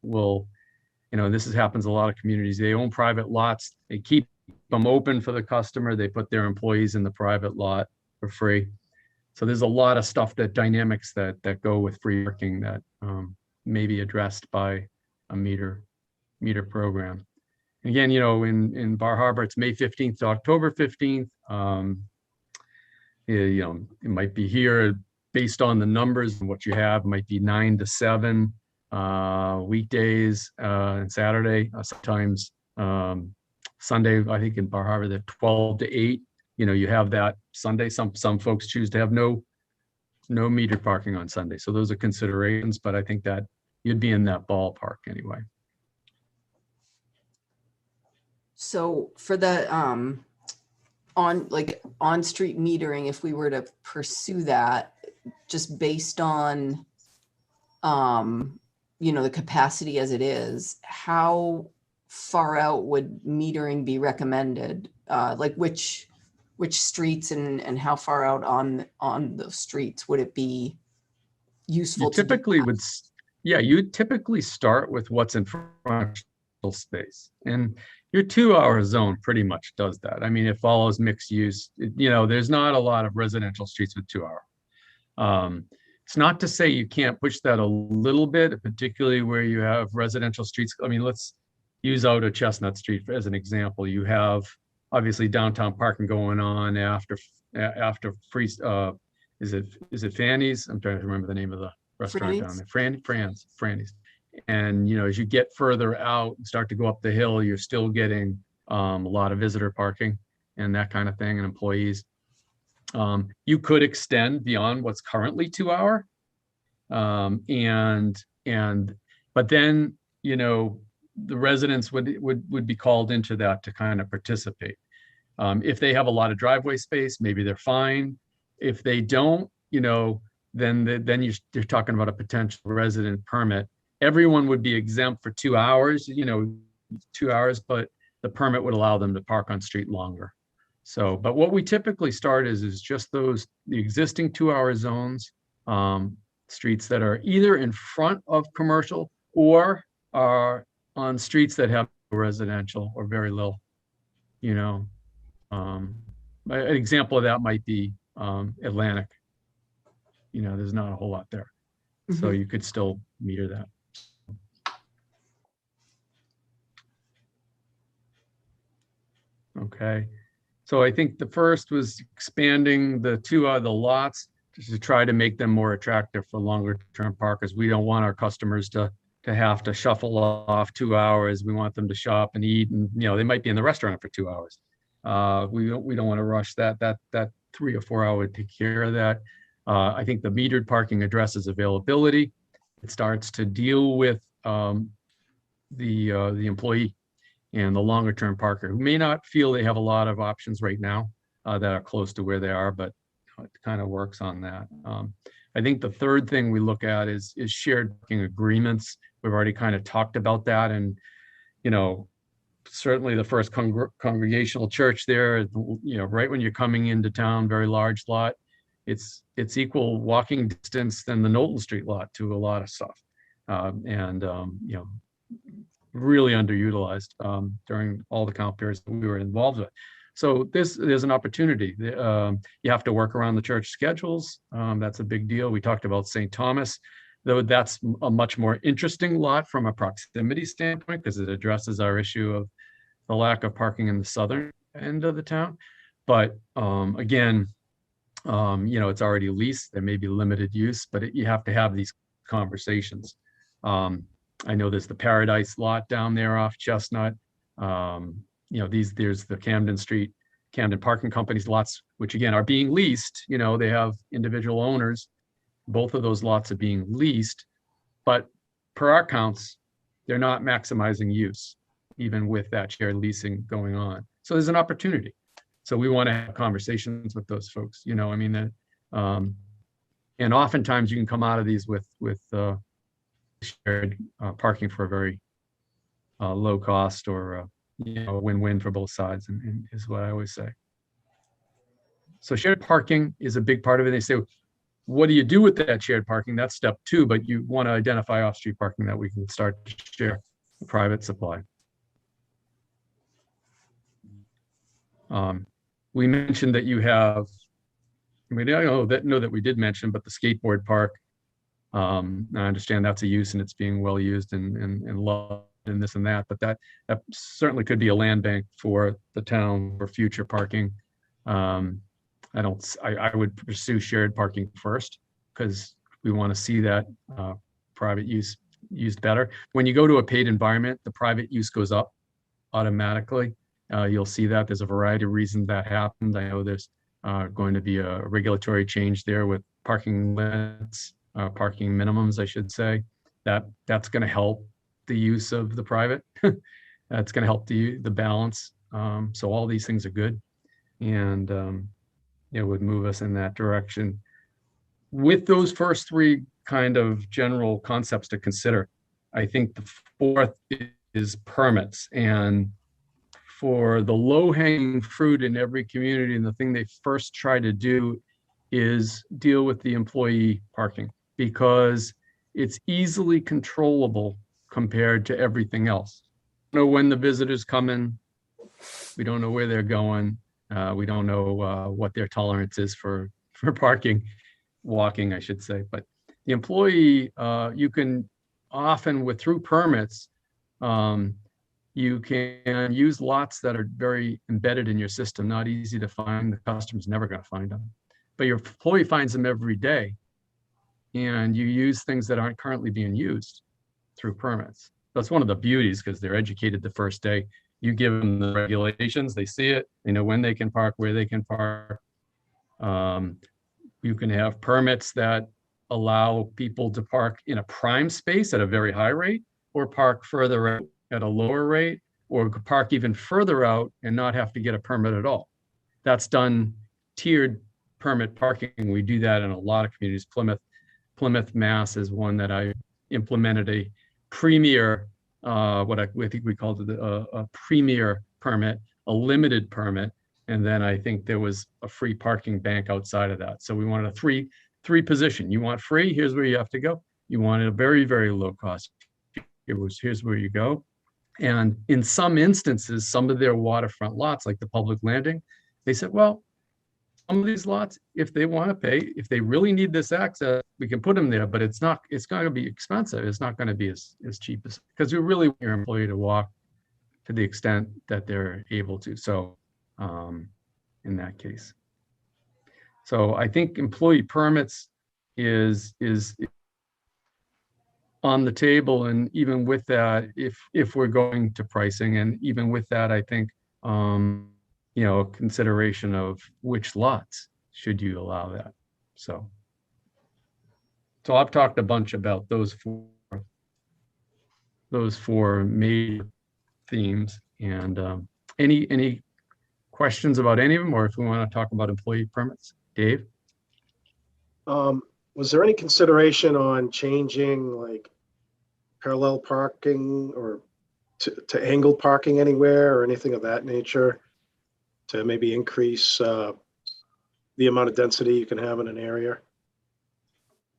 this happens in a lot of communities. They own private lots. They keep them open for the customer. They put their employees in the private lot for free. So there's a lot of stuff, dynamics that go with free parking that may be addressed by a meter program. Again, in Bar Harbor, it's May 15th to October 15th. It might be here based on the numbers and what you have. It might be 9 to 7 weekdays and Saturday. Sometimes Sunday, I think in Bar Harbor, they're 12 to 8. You have that Sunday. Some folks choose to have no metered parking on Sunday. So those are considerations, but I think that you'd be in that ballpark anyway. So for the on-street metering, if we were to pursue that, just based on the capacity as it is, how far out would metering be recommended? Like which streets and how far out on those streets would it be useful? You typically start with what's in front of space, and your 2-hour zone pretty much does that. I mean, it follows mixed use. There's not a lot of residential streets with 2-hour. It's not to say you can't push that a little bit, particularly where you have residential streets. I mean, let's use out of Chestnut Street as an example. You have obviously downtown parking going on after free. Is it Fanny's? I'm trying to remember the name of the restaurant down there. Franny's. And as you get further out and start to go up the hill, you're still getting a lot of visitor parking and that kind of thing, and employees. You could extend beyond what's currently 2-hour But then, you know, the residents would be called into that to kind of participate. If they have a lot of driveway space, maybe they're fine. If they don't, you know, then you're talking about a potential resident permit. Everyone would be exempt for 2 hours, you know, 2 hours, but the permit would allow them to park on street longer. So, but what we typically start is just the existing 2-hour zones, streets that are either in front of commercial or are on streets that have residential or very little, you know. An example of that might be Atlantic. You know, there's not a whole lot there. So Mhm. you could still meter that. Okay. So I think the first was expanding the two other lots to try to make them more attractive for longer term parkers. We don't want our customers to have to shuffle off 2 hours. We want them to shop and eat, and you know, they might be in the restaurant for 2 hours. We don't want to rush that 3 or 4 hour would take care of that. I think the metered parking addresses availability. It starts to deal with the employee and the longer term parker who may not feel they have a lot of options right now that are close to where they are, but it kind of works on that. I think the third thing we look at is shared parking agreements. We've already kind of talked about that, and you know, certainly the first congregational church there, you know, right when you're coming into town, very large lot. It's equal walking distance than the Knowlton Street lot to a lot of stuff, you know, really underutilized during all the count periods that we were involved with. So there's an opportunity. You have to work around the church schedules. That's a big deal. We talked about St. Thomas, though that's a much more interesting lot from a proximity standpoint because it addresses our issue of the lack of parking in the southern end of the town. But again, you know, it's already leased. There may be limited use, but you have to have these conversations. I know there's the Paradise lot down there off Chestnut. You know, there's the Camden Parking Company's lots, which again are being leased. You know, they have individual owners. Both of those lots are being leased, but per our counts, they're not maximizing use, even with that shared leasing going on. So there's an opportunity. So we want to have conversations with those folks. You know, I mean, and oftentimes you can come out of these with shared parking for a very low cost or you know, win-win for both sides, and is what I always say. So shared parking is a big part of it. They say, what do you do with that shared parking? That's step 2, but you want to identify off-street parking that we can start to share the private supply. We mentioned that you have, I mean, I know that we did mention, but the skateboard park, I understand that's a use and it's being well used and loved and this and that, but that certainly could be a land bank for the town for future parking. I would pursue shared parking first because we want to see that private use used better. When you go to a paid environment, the private use goes up automatically. You'll see that there's a variety of reasons that happened. I know there's going to be a regulatory change there with parking limits, parking minimums, I should say. That's going to help the use of the private. That's going to help the balance. So all these things are good, and it would move us in that direction. With those first 3 kind of general concepts to consider, I think the 4th is permits. And for the low-hanging fruit in every community, and the thing they first try to do is deal with the employee parking, because it's easily controllable compared to everything else. We don't know when the visitors come in. We don't know where they're going. We don't know what their tolerance is for parking, walking, I should say. But the employee, you can often, through permits, you can use lots that are very embedded in your system, not easy to find. The customer's never going to find them, but your employee finds them every day, and you use things that aren't currently being used through permits. That's one of the beauties, because they're educated the first day. You give them the regulations, they see it, they know when they can park, where they can park. You can have permits that allow people to park in a prime space at a very high rate, or park further out at a lower rate, or park even further out and not have to get a permit at all. That's done tiered permit parking. We do that in a lot of communities. Plymouth, Mass is one that I implemented a premier, I think we called it a premier permit, a limited permit. And then I think there was a free parking bank outside of that. So we wanted a three position. You want free, here's where you have to go. You want a very, very low cost, here's where you go. And in some instances, some of their waterfront lots, like the public landing, they said, well, some of these lots, if they want to pay, if they really need this access, we can put them there, but it's going to be expensive. It's not going to be as cheap as, because we really want your employee to walk to the extent that they're able to. So in that case. So I think employee permits is on the table. And even with that, if we're going to pricing, and even with that, I think, consideration of which lots should you allow that. So I've talked a bunch about those four major themes. And any questions about any of them, or if we want to talk about employee permits? Dave? Was there any consideration on changing like parallel parking or to angled parking anywhere or anything of that nature to maybe increase the amount of density you can have in an area?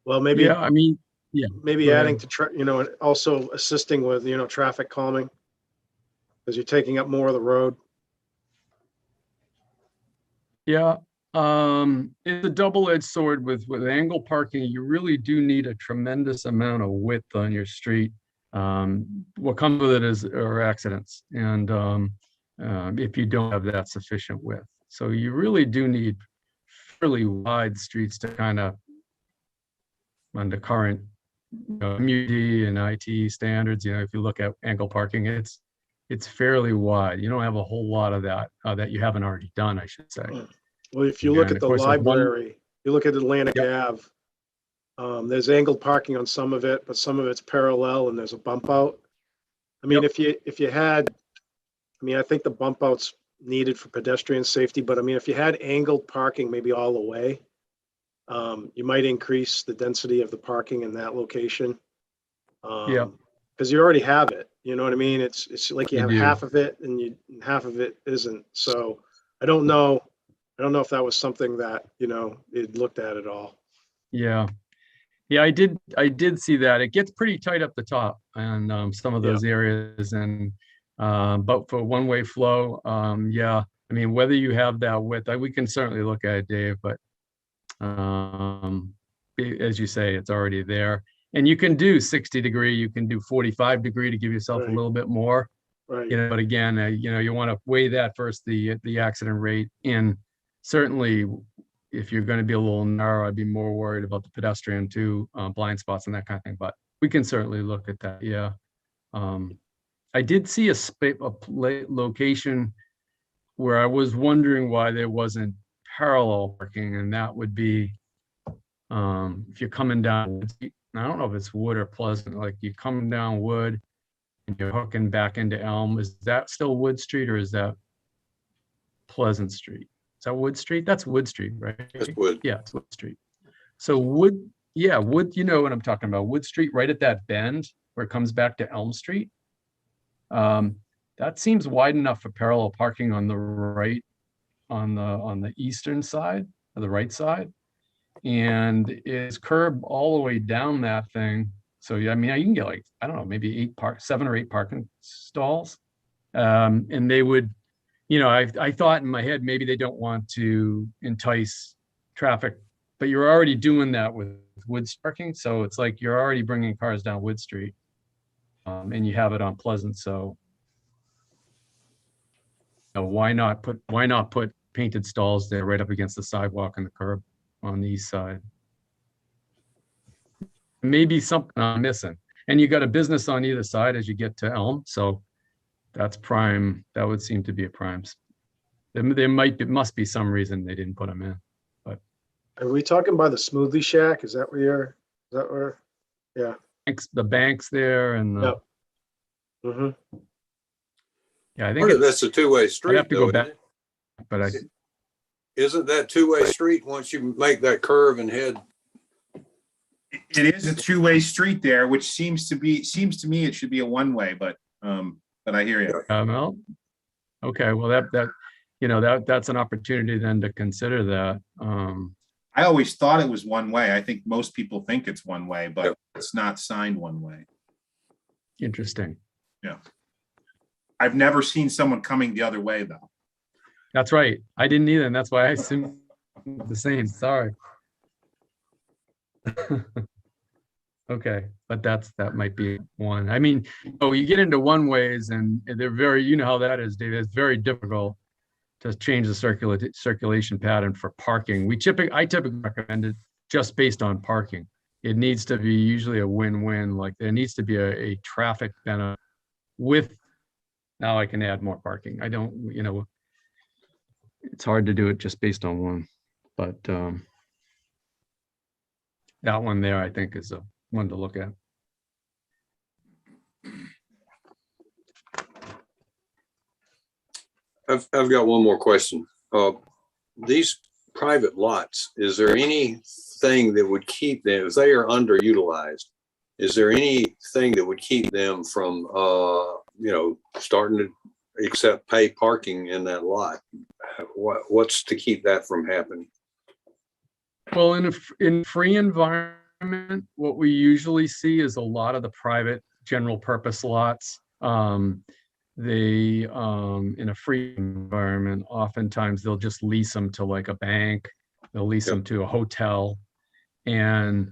Well, maybe, Yeah, I mean, yeah. maybe adding to, also assisting with, traffic calming because you're taking up more of the road. Yeah. It's a double-edged sword with angle parking. You really do need a tremendous amount of width on your street. What comes with it are accidents, and if you don't have that sufficient width, so you really do need fairly wide streets to kind of, under current MUD and IT standards. If you look at angle parking, it's fairly wide. You don't have a whole lot of that that you haven't already done, I should say. Well, if you look at the library, you look at Atlantic Ave, there's angled parking on some of it, but some of it's parallel and there's a bump out. I mean, if you had, I think the bump out's needed for pedestrian safety, but if you had angled parking maybe all the way, you might increase the density of the parking in that location. Because you already have it, you know what I mean? It's like you have half of it and half of it isn't. So I don't know if that was something that, it looked at all. Yeah, I did see that. It gets pretty tight up the top and some of those areas, and but for one-way flow, whether you have that width, we can certainly look at it, Dave, but as you say, it's already there. And you can do 60 degree, you can do 45 degree to give yourself a little bit more. Right. But again, you want to weigh that versus the accident rate. And certainly, if you're going to be a little narrow, I'd be more worried about the pedestrian too, blind spots and that kind of thing. But we can certainly look at that. Yeah. I did see a location where I was wondering why there wasn't parallel parking, and that would be if you're coming down, I don't know if it's Wood or Pleasant, like you come down Wood and you're hooking back into Elm. Is that still Wood Street or is that Pleasant Street? Is that Wood Street? That's Wood Street, right? That's Wood. Yeah, it's Wood Street. So Wood, you know what I'm talking about. Wood Street, right at that bend where it comes back to Elm Street. That seems wide enough for parallel parking on the right, on the eastern side, or the right side. And it's curb all the way down that thing. So you can get like, I don't know, maybe 7 or 8 parking stalls. And they would, I thought in my head, maybe they don't want to entice traffic, but you're already doing that with Wood parking. So it's like you're already bringing cars down Wood Street, and you have it on Pleasant. So why not put painted stalls there right up against the sidewalk and the curb on the east side? Maybe something I'm missing. And you got a business on either side as you get to Elm. So that's prime. That would seem to be a prime. It must be some reason they didn't put them in. But are we talking by the Smoothie Shack? Is that where you're? that where? Yeah. The banks there and the, Yep. Mm-hmm. yeah, I think Part of it's, that's a two-way I'd street have to though, go isn't back, it? but I, Isn't that two-way street once you make that curve and head? It is a two-way street there, which seems to me it should be a one-way, but I hear you. well, okay, well, that's an opportunity then to consider that. I always thought it was one way. I think most people think it's one way, but it's not signed one way. Interesting. Yeah. I've never seen someone coming the other way though. That's right. I didn't either, and that's why I assumed the same. Sorry. Okay, but that might be one. I mean, you get into one ways and they're very, you know how that is, David. It's very difficult to change the circulation pattern for parking. I typically recommend it just based on parking. It needs to be usually a win-win. Like there needs to be a traffic benefit with, now I can add more parking. I don't, it's hard to do it just based on one, but that one there, I think, is a one to look at. I've got one more question. These private lots, is there anything that would keep them, if they are underutilized, is there anything that would keep them from, starting to accept pay parking in that lot? What's to keep that from happening? Well, in free environment, what we usually see is a lot of the private general purpose lots. In a free environment, oftentimes they'll just lease them to like a bank, they'll lease them to a hotel, and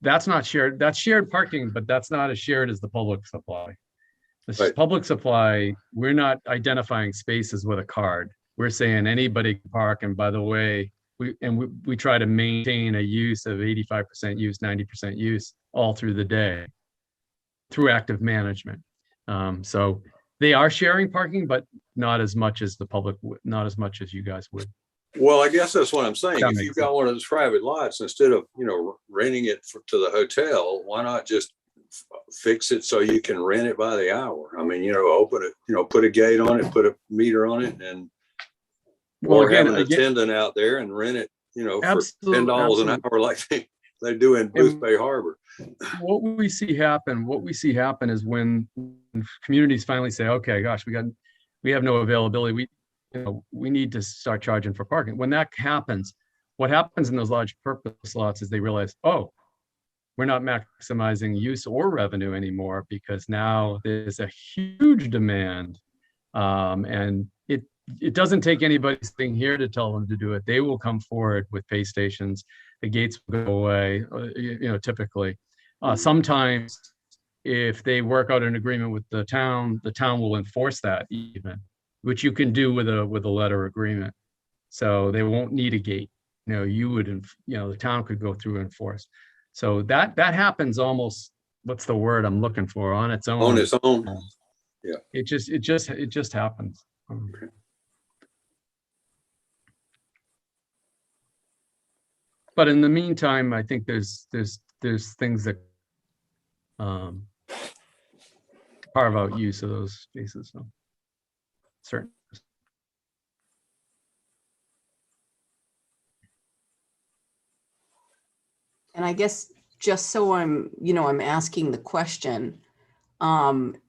that's not shared. That's shared parking, but that's not as shared as the public supply. The public supply, we're not identifying spaces with a card. We're saying anybody can park, and by the way, we try to maintain a use of 85% use, 90% use all through the day through active management. So they are sharing parking, but not as much as the public, not as much as you guys would. Well, I guess that's what I'm saying. That If makes you've got sense. one of those private lots, instead of, renting it to the hotel, why not just fix it so you can rent it by the hour? I mean, open it, put a gate on it, put a meter on it, and or have an attendant out there and rent it, for $10 an hour like they do in Booth Bay Harbor. What we see happen is when communities finally say, okay, gosh, we have no availability. We need to start charging for parking. When that happens, what happens in those large purpose lots is they realize, oh, we're not maximizing use or revenue anymore because now there's a huge demand. And it doesn't take anybody sitting here to tell them to do it. They will come forward with pay stations. The gates will go away, typically. Sometimes if they work out an agreement with the town will enforce that even, which you can do with a letter agreement. So they won't need a gate. The town could go through and enforce. So that happens almost, what's the word I'm looking for, on its own. On its own. Yeah. It just happens. Okay. But in the meantime, I think there's things that carve out use of those spaces. So certain. And I guess just so I'm asking the question,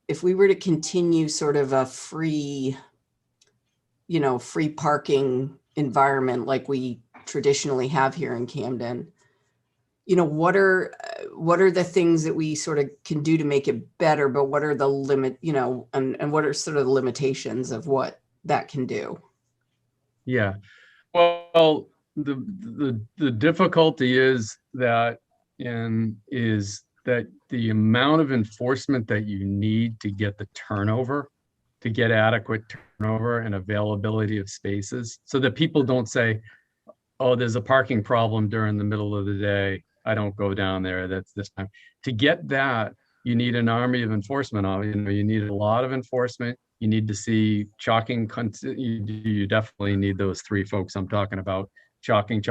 if we were to continue sort of a free parking environment like we traditionally have here in Camden, what are the things that we sort of can do to make it better, but what are the limit, and what are sort of the limitations of what that can do? Yeah, well, the difficulty is that the amount of enforcement that you need to get the turnover, to get adequate turnover and availability of spaces, so that people don't say, oh, there's a parking problem during the middle of the day, I don't go down there, that's this time. To get that, you need an army of enforcement. You need a lot of enforcement. You need to see chalking. You definitely need those three folks I'm talking about, chalking,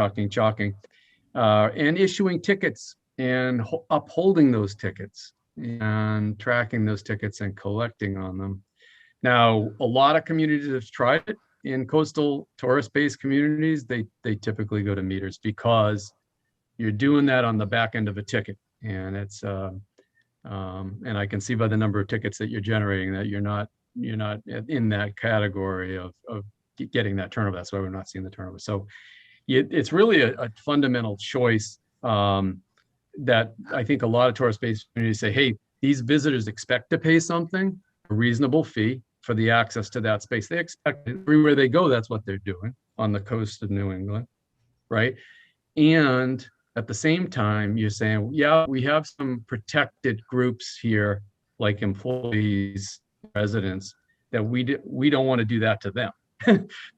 and issuing tickets and upholding those tickets and tracking those tickets and collecting on them. Now, a lot of communities have tried it. In coastal tourist-based communities, they typically go to meters because you're doing that on the back end of a ticket. And it's and I can see by the number of tickets that you're generating that you're not in that category of getting that turnover. That's why we're not seeing the turnover. So it's really a fundamental choice that I think a lot of tourist-based communities say, hey, these visitors expect to pay something, a reasonable fee for the access to that space. They expect it. Everywhere they go, that's what they're doing on the coast of New England, right? And at the same time, you're saying, yeah, we have some protected groups here, like employees, residents, that we don't want to do that to them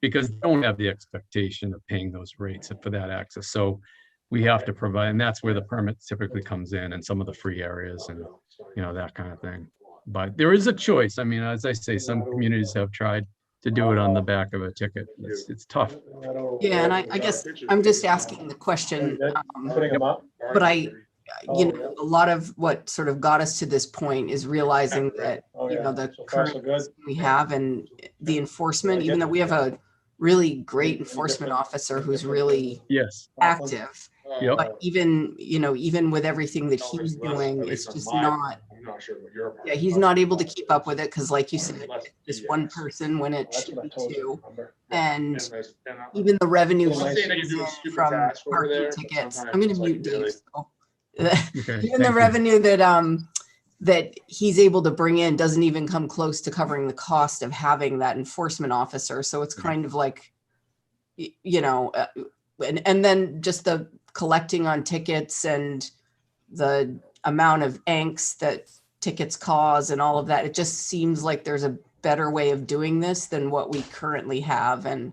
because they don't have the expectation of paying those rates for that access. So we have to provide, and that's where the permit typically comes in, and some of the free areas and that kind of thing. But there is a choice. I mean, as I say, some communities have tried to do it on the back of a ticket. It's tough. Yeah, and I guess I'm just asking the question, but a lot of what sort of got us to this point is realizing that, the current we have and the enforcement, even though we have a really great enforcement officer who's really active, but even with everything that he's doing, it's just not, he's not able to keep up with it because, like you said, just one person when it should be two. And even the revenue from parking tickets, I'm going to mute Dave. So. Even the revenue that he's able to bring in doesn't even come close to covering the cost of having that enforcement officer. So it's kind of like, and then just the collecting on tickets and the amount of angst that tickets cause and all of that. It just seems like there's a better way of doing this than what we currently have, and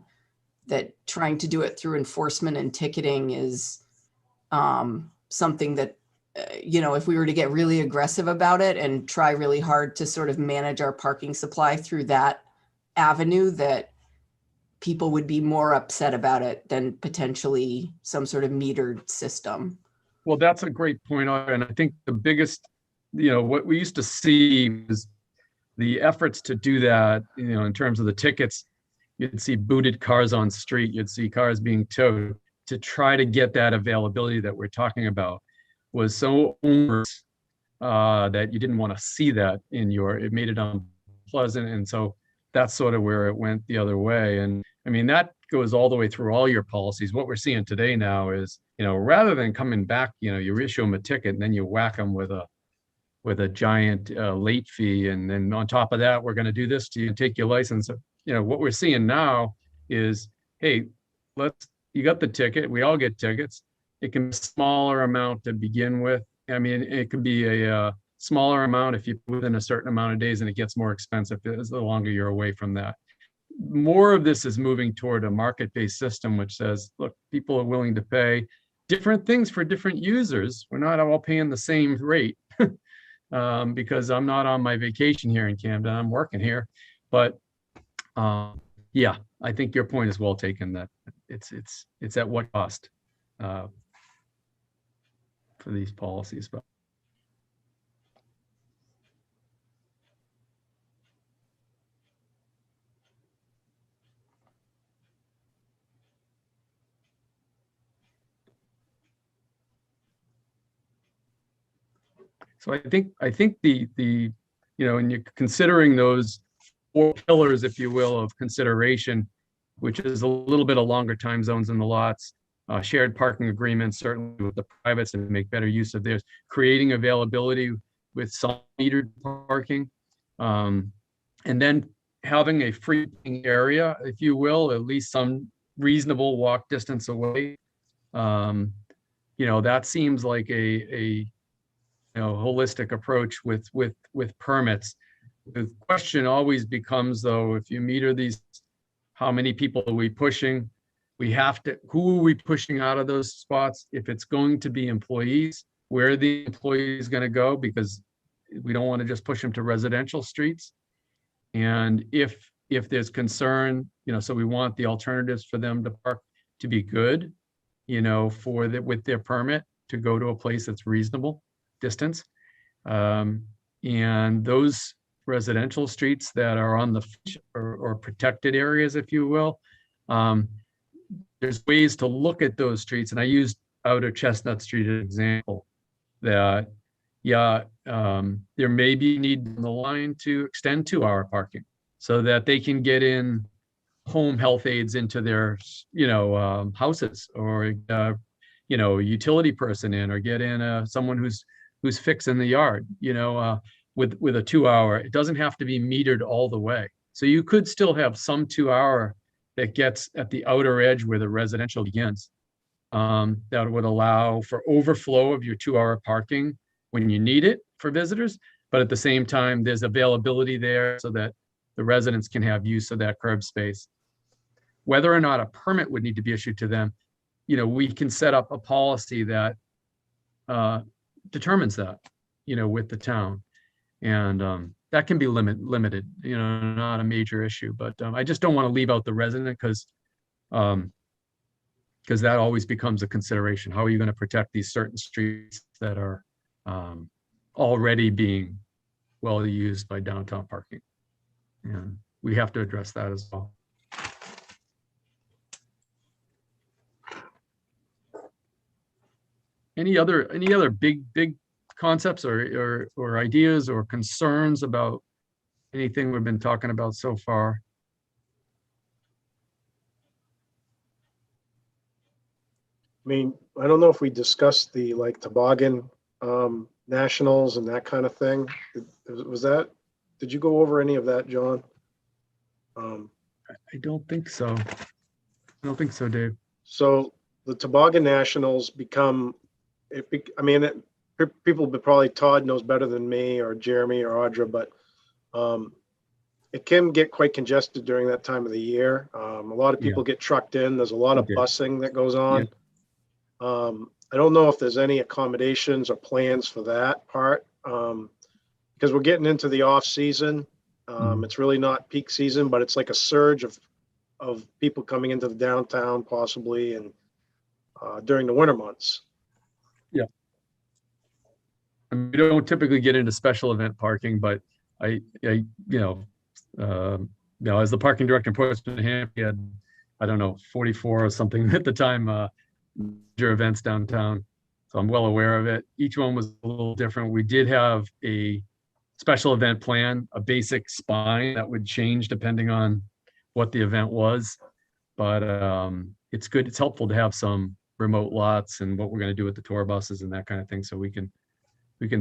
that trying to do it through enforcement and ticketing is something that, if we were to get really aggressive about it and try really hard to sort of manage our parking supply through that avenue, that people would be more upset about it than potentially some sort of metered system. Well, that's a great point. And I think the biggest, what we used to see was the efforts to do that, in terms of the tickets. You'd see booted cars on street, you'd see cars being towed to try to get that availability that we're talking about was so onerous that you didn't want to see that it made it unpleasant. And so that's sort of where it went the other way. And I mean, that goes all the way through all your policies. What we're seeing today now is, rather than coming back, you issue them a ticket and then you whack them with a giant late fee. And then on top of that, we're going to do this to you, take your license. What we're seeing now is, hey, you got the ticket. We all get tickets. It can be a smaller amount to begin with. I mean, it could be a smaller amount if you're within a certain amount of days, and it gets more expensive the longer you're away from that. More of this is moving toward a market-based system, which says, look, people are willing to pay different things for different users. We're not all paying the same rate because I'm not on my vacation here in Camden. I'm working here. But yeah, I think your point is well taken, that it's at what cost for these policies. But so I think the and you're considering those 4 pillars, if you will, of consideration, which is a little bit of longer time zones in the lots, shared parking agreements, certainly with the privates, and make better use of theirs, creating availability with some metered parking, and then having a free area, if you will, at least some reasonable walk distance away. That seems like a holistic approach with permits. The question always becomes, though, if you meter these, how many people are we pushing? Who are we pushing out of those spots? If it's going to be employees, where are the employees going to go? Because we don't want to just push them to residential streets. And if there's concern, so we want the alternatives for them to park to be good, with their permit. to go to a place that's reasonable distance. And those residential streets that are on the or protected areas, if you will, there's ways to look at those streets. And I used Outer Chestnut Street as an example that, yeah, there may be a need in the line to extend 2-hour parking so that they can get in home health aides into their, houses, or, utility person in, or get in someone who's fixing the yard, with a 2-hour. It doesn't have to be metered all the way. So you could still have some 2-hour that gets at the outer edge where the residential begins. That would allow for overflow of your 2-hour parking when you need it for visitors, but at the same time, there's availability there so that the residents can have use of that curb space. Whether or not a permit would need to be issued to them, we can set up a policy that determines that, with the town. And that can be limited, not a major issue, but I just don't want to leave out the resident because that always becomes a consideration. How are you going to protect these certain streets that are already being well used by downtown parking? And we have to address that as well. Any other big concepts or ideas or concerns about anything we've been talking about so far? I mean, I don't know if we discussed the toboggan nationals and that kind of thing. Did you go over any of that, John? I don't think so. Dave. So the toboggan nationals become, people, but probably Todd knows better than me, or Jeremy or Audra, but it can get quite congested during that time of the year. A lot of people get trucked in. There's a lot of busing that goes on. I don't know if there's any accommodations or plans for that part, because we're getting into the off season. It's really not peak season, but it's like a surge of people coming into the downtown possibly, and during the winter months. Yeah. I mean, we don't typically get into special event parking, but as the parking director in Portsmouth, he had, 44 or something at the time, major events downtown. So I'm well aware of it. Each one was a little different. We did have a special event plan, a basic spine that would change depending on what the event was. But it's good. It's helpful to have some remote lots and what we're going to do with the tour buses and that kind of thing. So we can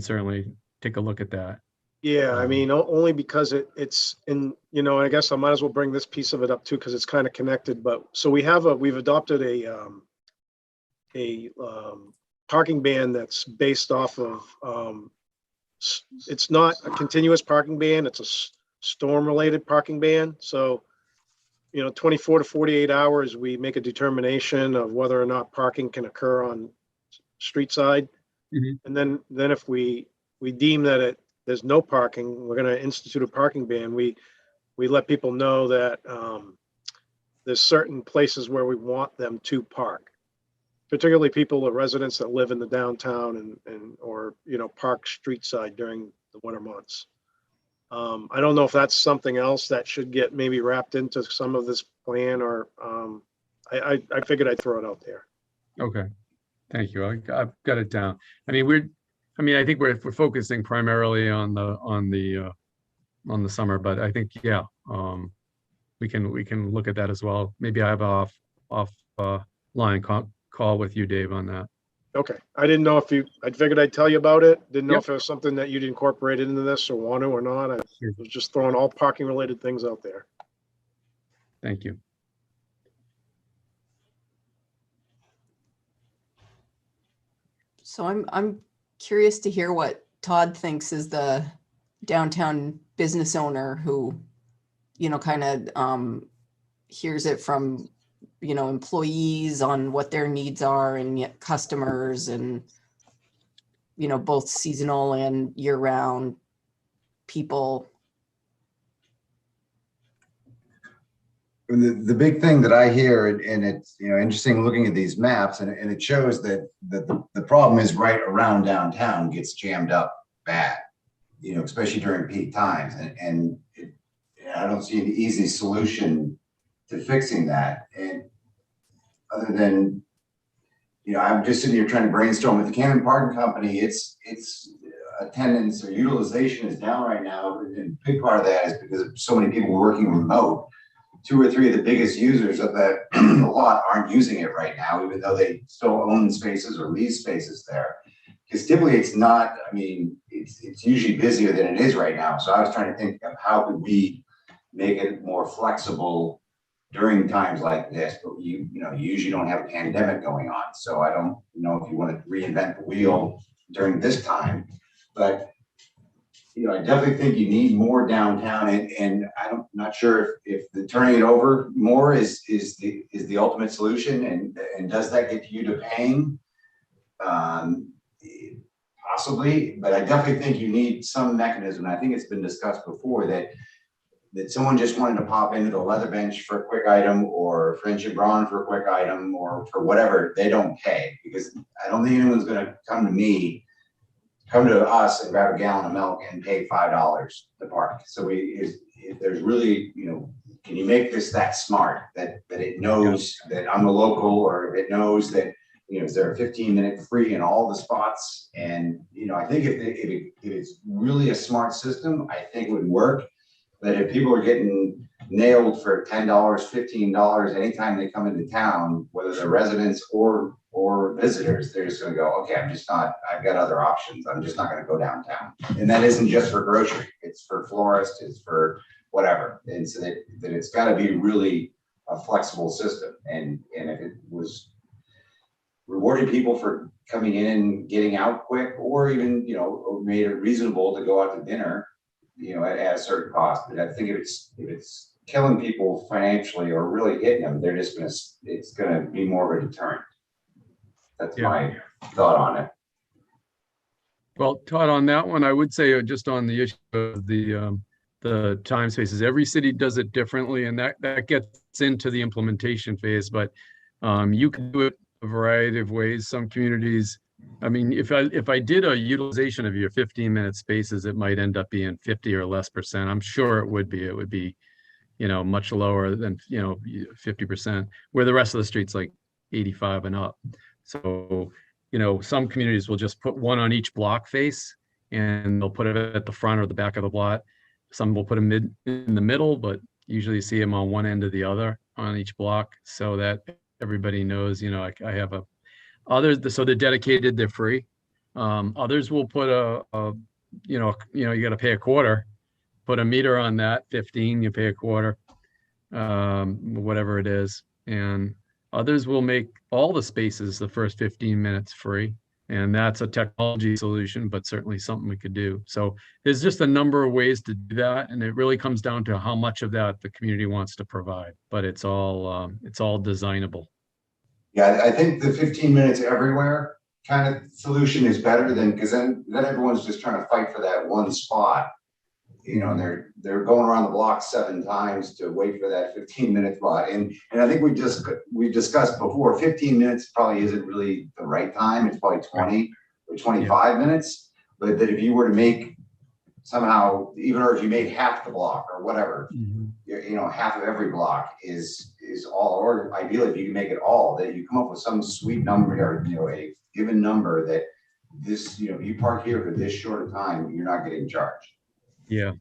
certainly take a look at that. Yeah, I mean, only because it's in, I guess I might as well bring this piece of it up too, because it's kind of connected. But so we've adopted a parking ban that's based off of, it's not a continuous parking ban, it's a storm related parking ban. So, 24 to 48 hours, we make a determination of whether or not parking can occur on street side. And then if we deem that there's no parking, we're going to institute a parking ban. We let people know that there's certain places where we want them to park, particularly people or residents that live in the downtown or park street side during the winter months. I don't know if that's something else that should get maybe wrapped into some of this plan, or I figured I'd throw it out there. Okay, thank you. I've got it down. I mean, I think we're focusing primarily on the summer, but I think we can look at that as well. Maybe I have an line call with you, Dave, on that. Okay, I didn't know if I figured I'd tell you about it. Didn't know if it was something that you'd incorporated into this or want to or not. I was just throwing all parking related things out there. Thank you. So I'm curious to hear what Todd thinks is the downtown business owner who, kind of hears it from, employees on what their needs are, and yet customers, and, both seasonal and year-round people. the big thing that I hear, and it's, you know, interesting looking at these maps, and it shows that the problem is right around downtown gets jammed up bad, you know, especially during peak times. And I don't see an easy solution to fixing that. And other than, you know, I'm just sitting here trying to brainstorm with the Camden Parking Company. It's attendance or utilization is down right now. And a big part of that is because so many people working remote. 2 or 3 of the biggest users of that lot aren't using it right now, even though they still own spaces or lease spaces there. Because typically it's not, I mean, it's usually busier than it is right now. So I was trying to think of how could we make it more flexible during times like this, but you know, you usually don't have a pandemic going on. So I don't know if you want to reinvent the wheel during this time, but you know, I definitely think you need more downtown, and I'm not sure if the turning it over more is the ultimate solution, and does that get you to paying? Possibly, but I definitely think you need some mechanism. I think it's been discussed before that someone just wanted to pop into the leather bench for a quick item, or Friendship Braun for a quick item, or for whatever, they don't pay, because I don't think anyone's going to come to us and grab a gallon of milk and pay $5 to park. So if there's really, you know, can you make this that smart that it knows that I'm a local, or if it knows that, you know, is there a 15-minute free in all the spots? And, you know, I think if it's really a smart system, I think it would work. But if people are getting nailed for $10, $15 anytime they come into town, whether they're residents or visitors, they're just going to go, okay, I've got other options. I'm just not going to go downtown. And that isn't just for grocery. It's for florists, it's for whatever. And so that it's got to be really a flexible system. And if it was rewarding people for coming in and getting out quick, or even, you know, made it reasonable to go out to dinner, you know, at a certain cost. But I think if it's killing people financially or really hitting them, it's gonna be more of a deterrent. That's my thought on it. Well, Todd, on that one, I would say just on the issue of the time spaces, every city does it differently, and that gets into the implementation phase. But you can do it a variety of ways. Some communities, I mean, if I did a utilization of your 15-minute spaces, it might end up being 50 or less percent. I'm sure it would be. It would be, you know, much lower than, you know, 50%, where the rest of the street's like 85 and up. So, you know, some communities will just put one on each block face, and they'll put it at the front or the back of the lot. Some will put them in the middle, but usually you see them on one end or the other on each block, so that everybody knows, you know, I have others, so they're dedicated, they're free. Others will put you know, you got to pay a quarter, put a meter on that, 15, you pay a quarter, whatever it is. And others will make all the spaces the first 15 minutes free. And that's a technology solution, but certainly something we could do. So there's just a number of ways to do that. And it really comes down to how much of that the community wants to provide, but it's all designable. Yeah, I think the 15 minutes everywhere kind of solution is better than, because then everyone's just trying to fight for that one spot. You know, and they're going around the block 7 times to wait for that 15-minute spot. And I think we discussed before, 15 minutes probably isn't really the right time. It's probably 20 or 25 minutes. But that if you were to make somehow, even or if you made half the block or whatever, you know, half of every block is all, or ideally if you can make it all, that you come up with some sweet number, or, you know, a given number that this, you know, you park here for this short a time, you're not getting charged. Yeah.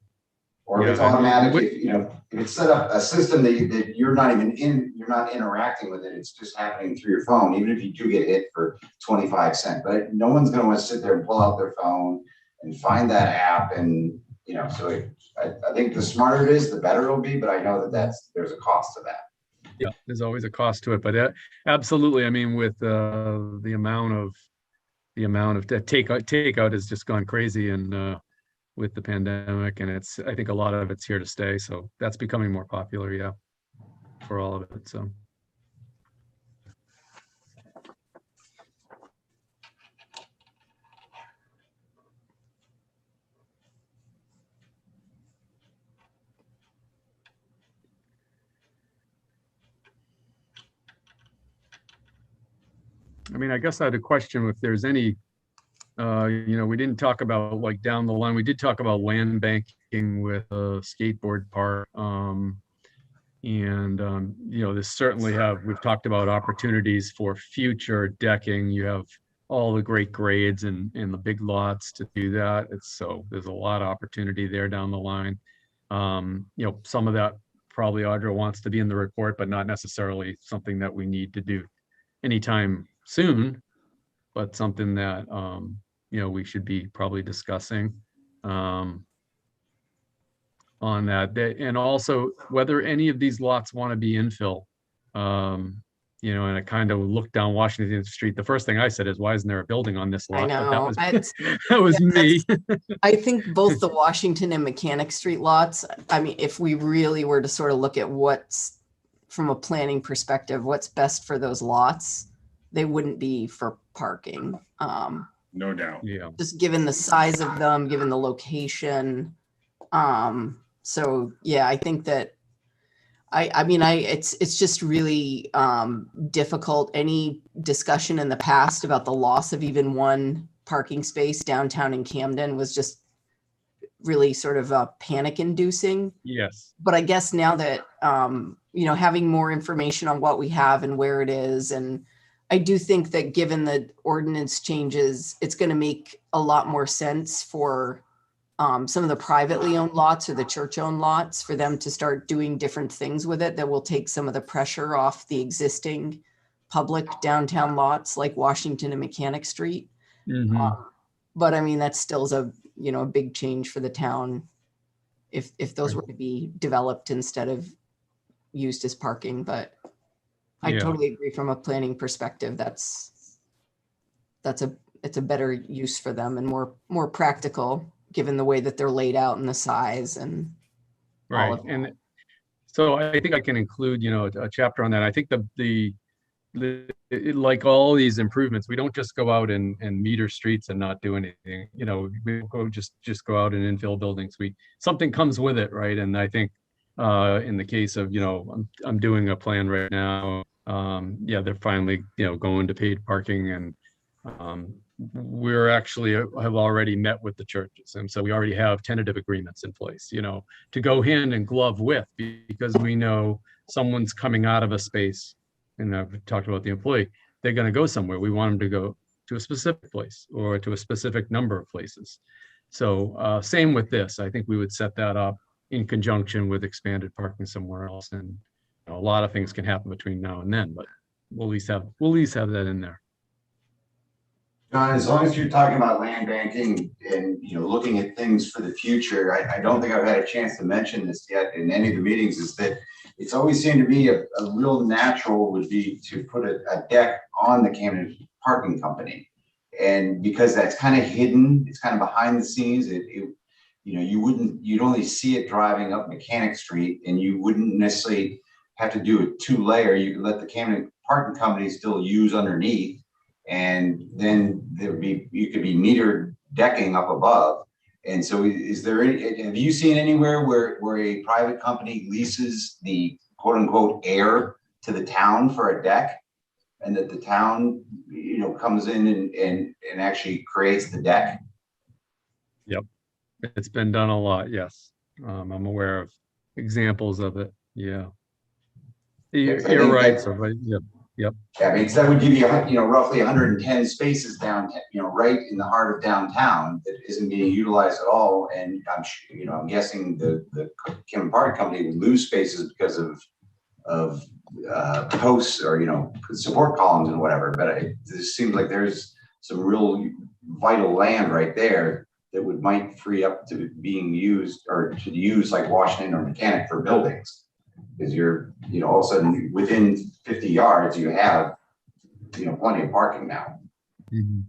Or if it's automatic, you know, if it's set up a system that you're not interacting with it, it's just happening through your phone, even if you do get hit for 25 cents. But no one's going to want to sit there and pull out their phone and find that app. And, you know, so I think the smarter it is, the better it'll be. But I know that there's a cost to that. Yeah, there's always a cost to it. But absolutely, I mean, with the amount of takeout has just gone crazy, and with the pandemic, and I think a lot of it's here to stay. So that's becoming more popular, yeah, for all of it. So. I mean, I guess I had a question if there's any, we didn't talk about like down the line, we did talk about land banking with a skateboard park. This certainly we've talked about opportunities for future decking. You have all the great grades and the big lots to do that. There's a lot of opportunity there down the line. Some of that probably Audra wants to be in the report, but not necessarily something that we need to do anytime soon, but something that, we should be probably discussing on that. And also whether any of these lots want to be infill. And I kind of looked down Washington Street. The first thing I said is, why isn't there a building on this lot? I know. That was me. I think both the Washington and Mechanic Street lots, I mean, if we really were to sort of look at what's, from a planning perspective, what's best for those lots, they wouldn't be for parking. No doubt. Yeah. Just given the size of them, given the location. So yeah, I think that it's just really difficult. Any discussion in the past about the loss of even one parking space downtown in Camden was just really sort of panic inducing. Yes. But I guess now that, having more information on what we have and where it is, and I do think that given the ordinance changes, it's going to make a lot more sense for some of the privately owned lots or the church-owned lots for them to start doing different things with it that will take some of the pressure off the existing public downtown lots like Washington and Mechanic Street. Mhm. But I mean, that still is a big change for the town if those were to be developed instead of used as parking. But I Yeah. totally agree from a planning perspective. It's a better use for them and more practical given the way that they're laid out and the size and all Right. of that. And so I think I can include, a chapter on that. I think like all these improvements, we don't just go out and meter streets and not do anything. We go just go out and infill buildings. Something comes with it, right? And I think in the case of, I'm doing a plan right now. They're finally, going to paid parking, and we're actually have already met with the churches, and so we already have tentative agreements in place, to go hand in glove with, because we know someone's coming out of a space, and I've talked about the employee, they're going to go somewhere. We want them to go to a specific place or to a specific number of places. So same with this. I think we would set that up in conjunction with expanded parking somewhere else, and a lot of things can happen between now and then, but we'll at least have that in there. John, as long as you're talking about land banking and, looking at things for the future, I don't think I've had a chance to mention this yet in any of the meetings, is that it's always seemed to be a real natural would be to put a deck on the Camden Parking Company. And because that's kind of hidden, it's kind of behind the scenes, you'd only see it driving up Mechanic Street, and you wouldn't necessarily have to do a 2-layer. You could let the Camden Parking Company still use underneath, and then you could be metered decking up above. And so have you seen anywhere where a private company leases the quote unquote air to the town for a deck, and that the town, comes in and actually creates the deck? Yep. It's been done a lot. Yes. I'm aware of examples of it. Yeah. You're right. So, right. Yep. Yep. Yeah, I mean, so that would give you, roughly 110 spaces downtown, right in the heart of downtown that isn't being utilized at all. And I'm guessing the Camden Park Company would lose spaces because of posts or, support columns and whatever. But it just seems like there's some real vital land right there that might free up to being used or to use like Washington or Mechanic for buildings. Because you're, all of a sudden within 50 yards, you have, plenty of parking now. Mhm.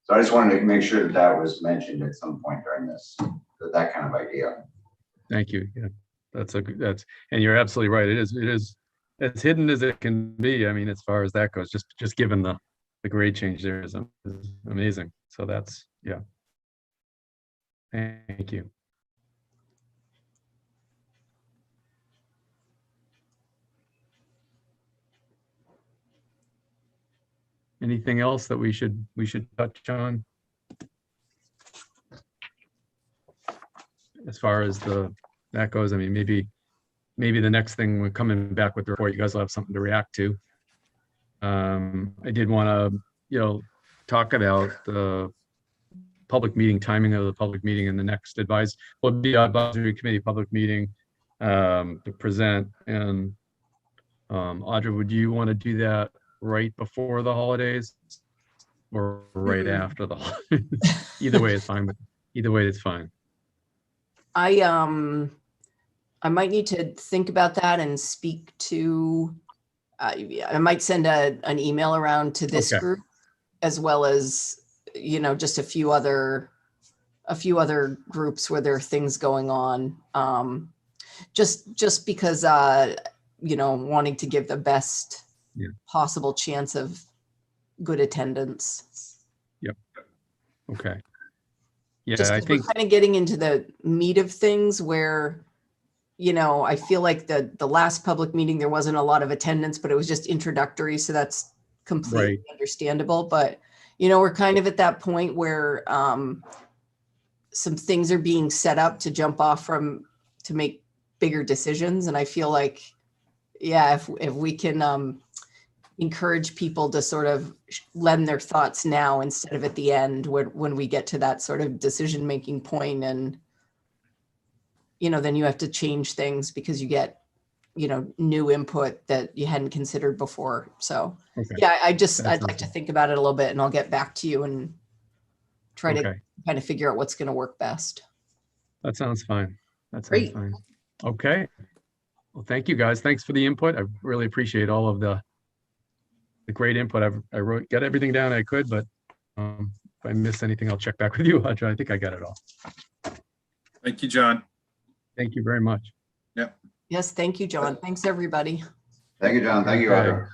So I just wanted to make sure that was mentioned at some point during this, that kind of idea. Thank you. Yeah, and you're absolutely right. It is as hidden as it can be. I mean, as far as that goes, just given the grade change there is amazing. So that's, yeah. Thank you. anything else that we should touch on? As far as that goes, I mean, maybe the next thing we're coming back with the report, you guys will have something to react to. I did want to, talk about the public meeting, timing of the public meeting, and the next advisory committee public meeting to present. And Audra, would you want to do that right before the holidays or right after the holidays? Either way is fine. Either way is fine. I might need to think about that and speak to, I might send an email around to this Okay. group, as well as, just a few other groups where there are things going on. Just because, wanting to give the best possible chance of good attendance. Yep. Okay. Yeah, Just I 'cause we're think, kind of getting into the meat of things where, I feel like the last public meeting, there wasn't a lot of attendance, but it was just introductory. So that's completely Right. understandable. But, we're kind of at that point where some things are being set up to jump off from to make bigger decisions. And I feel like, if we can encourage people to sort of lend their thoughts now instead of at the end when we get to that sort of decision-making point, and, then you have to change things because you get, new input that you hadn't considered before. So okay. I'd That like to sounds- think about it a little bit, and I'll get back to you and try to Okay. kind of figure out what's going to work best. That sounds fine. That sounds Great. fine. Okay. Well, thank you guys. Thanks for the input. I really appreciate all of the great input. I got everything down I could, but if I missed anything, I'll check back with you, Audra. I think I got it all. Thank you, John. Thank you very much. Yes. Thank you, John. Thanks, everybody. Thank you, John. Thank you, Okay. Audra.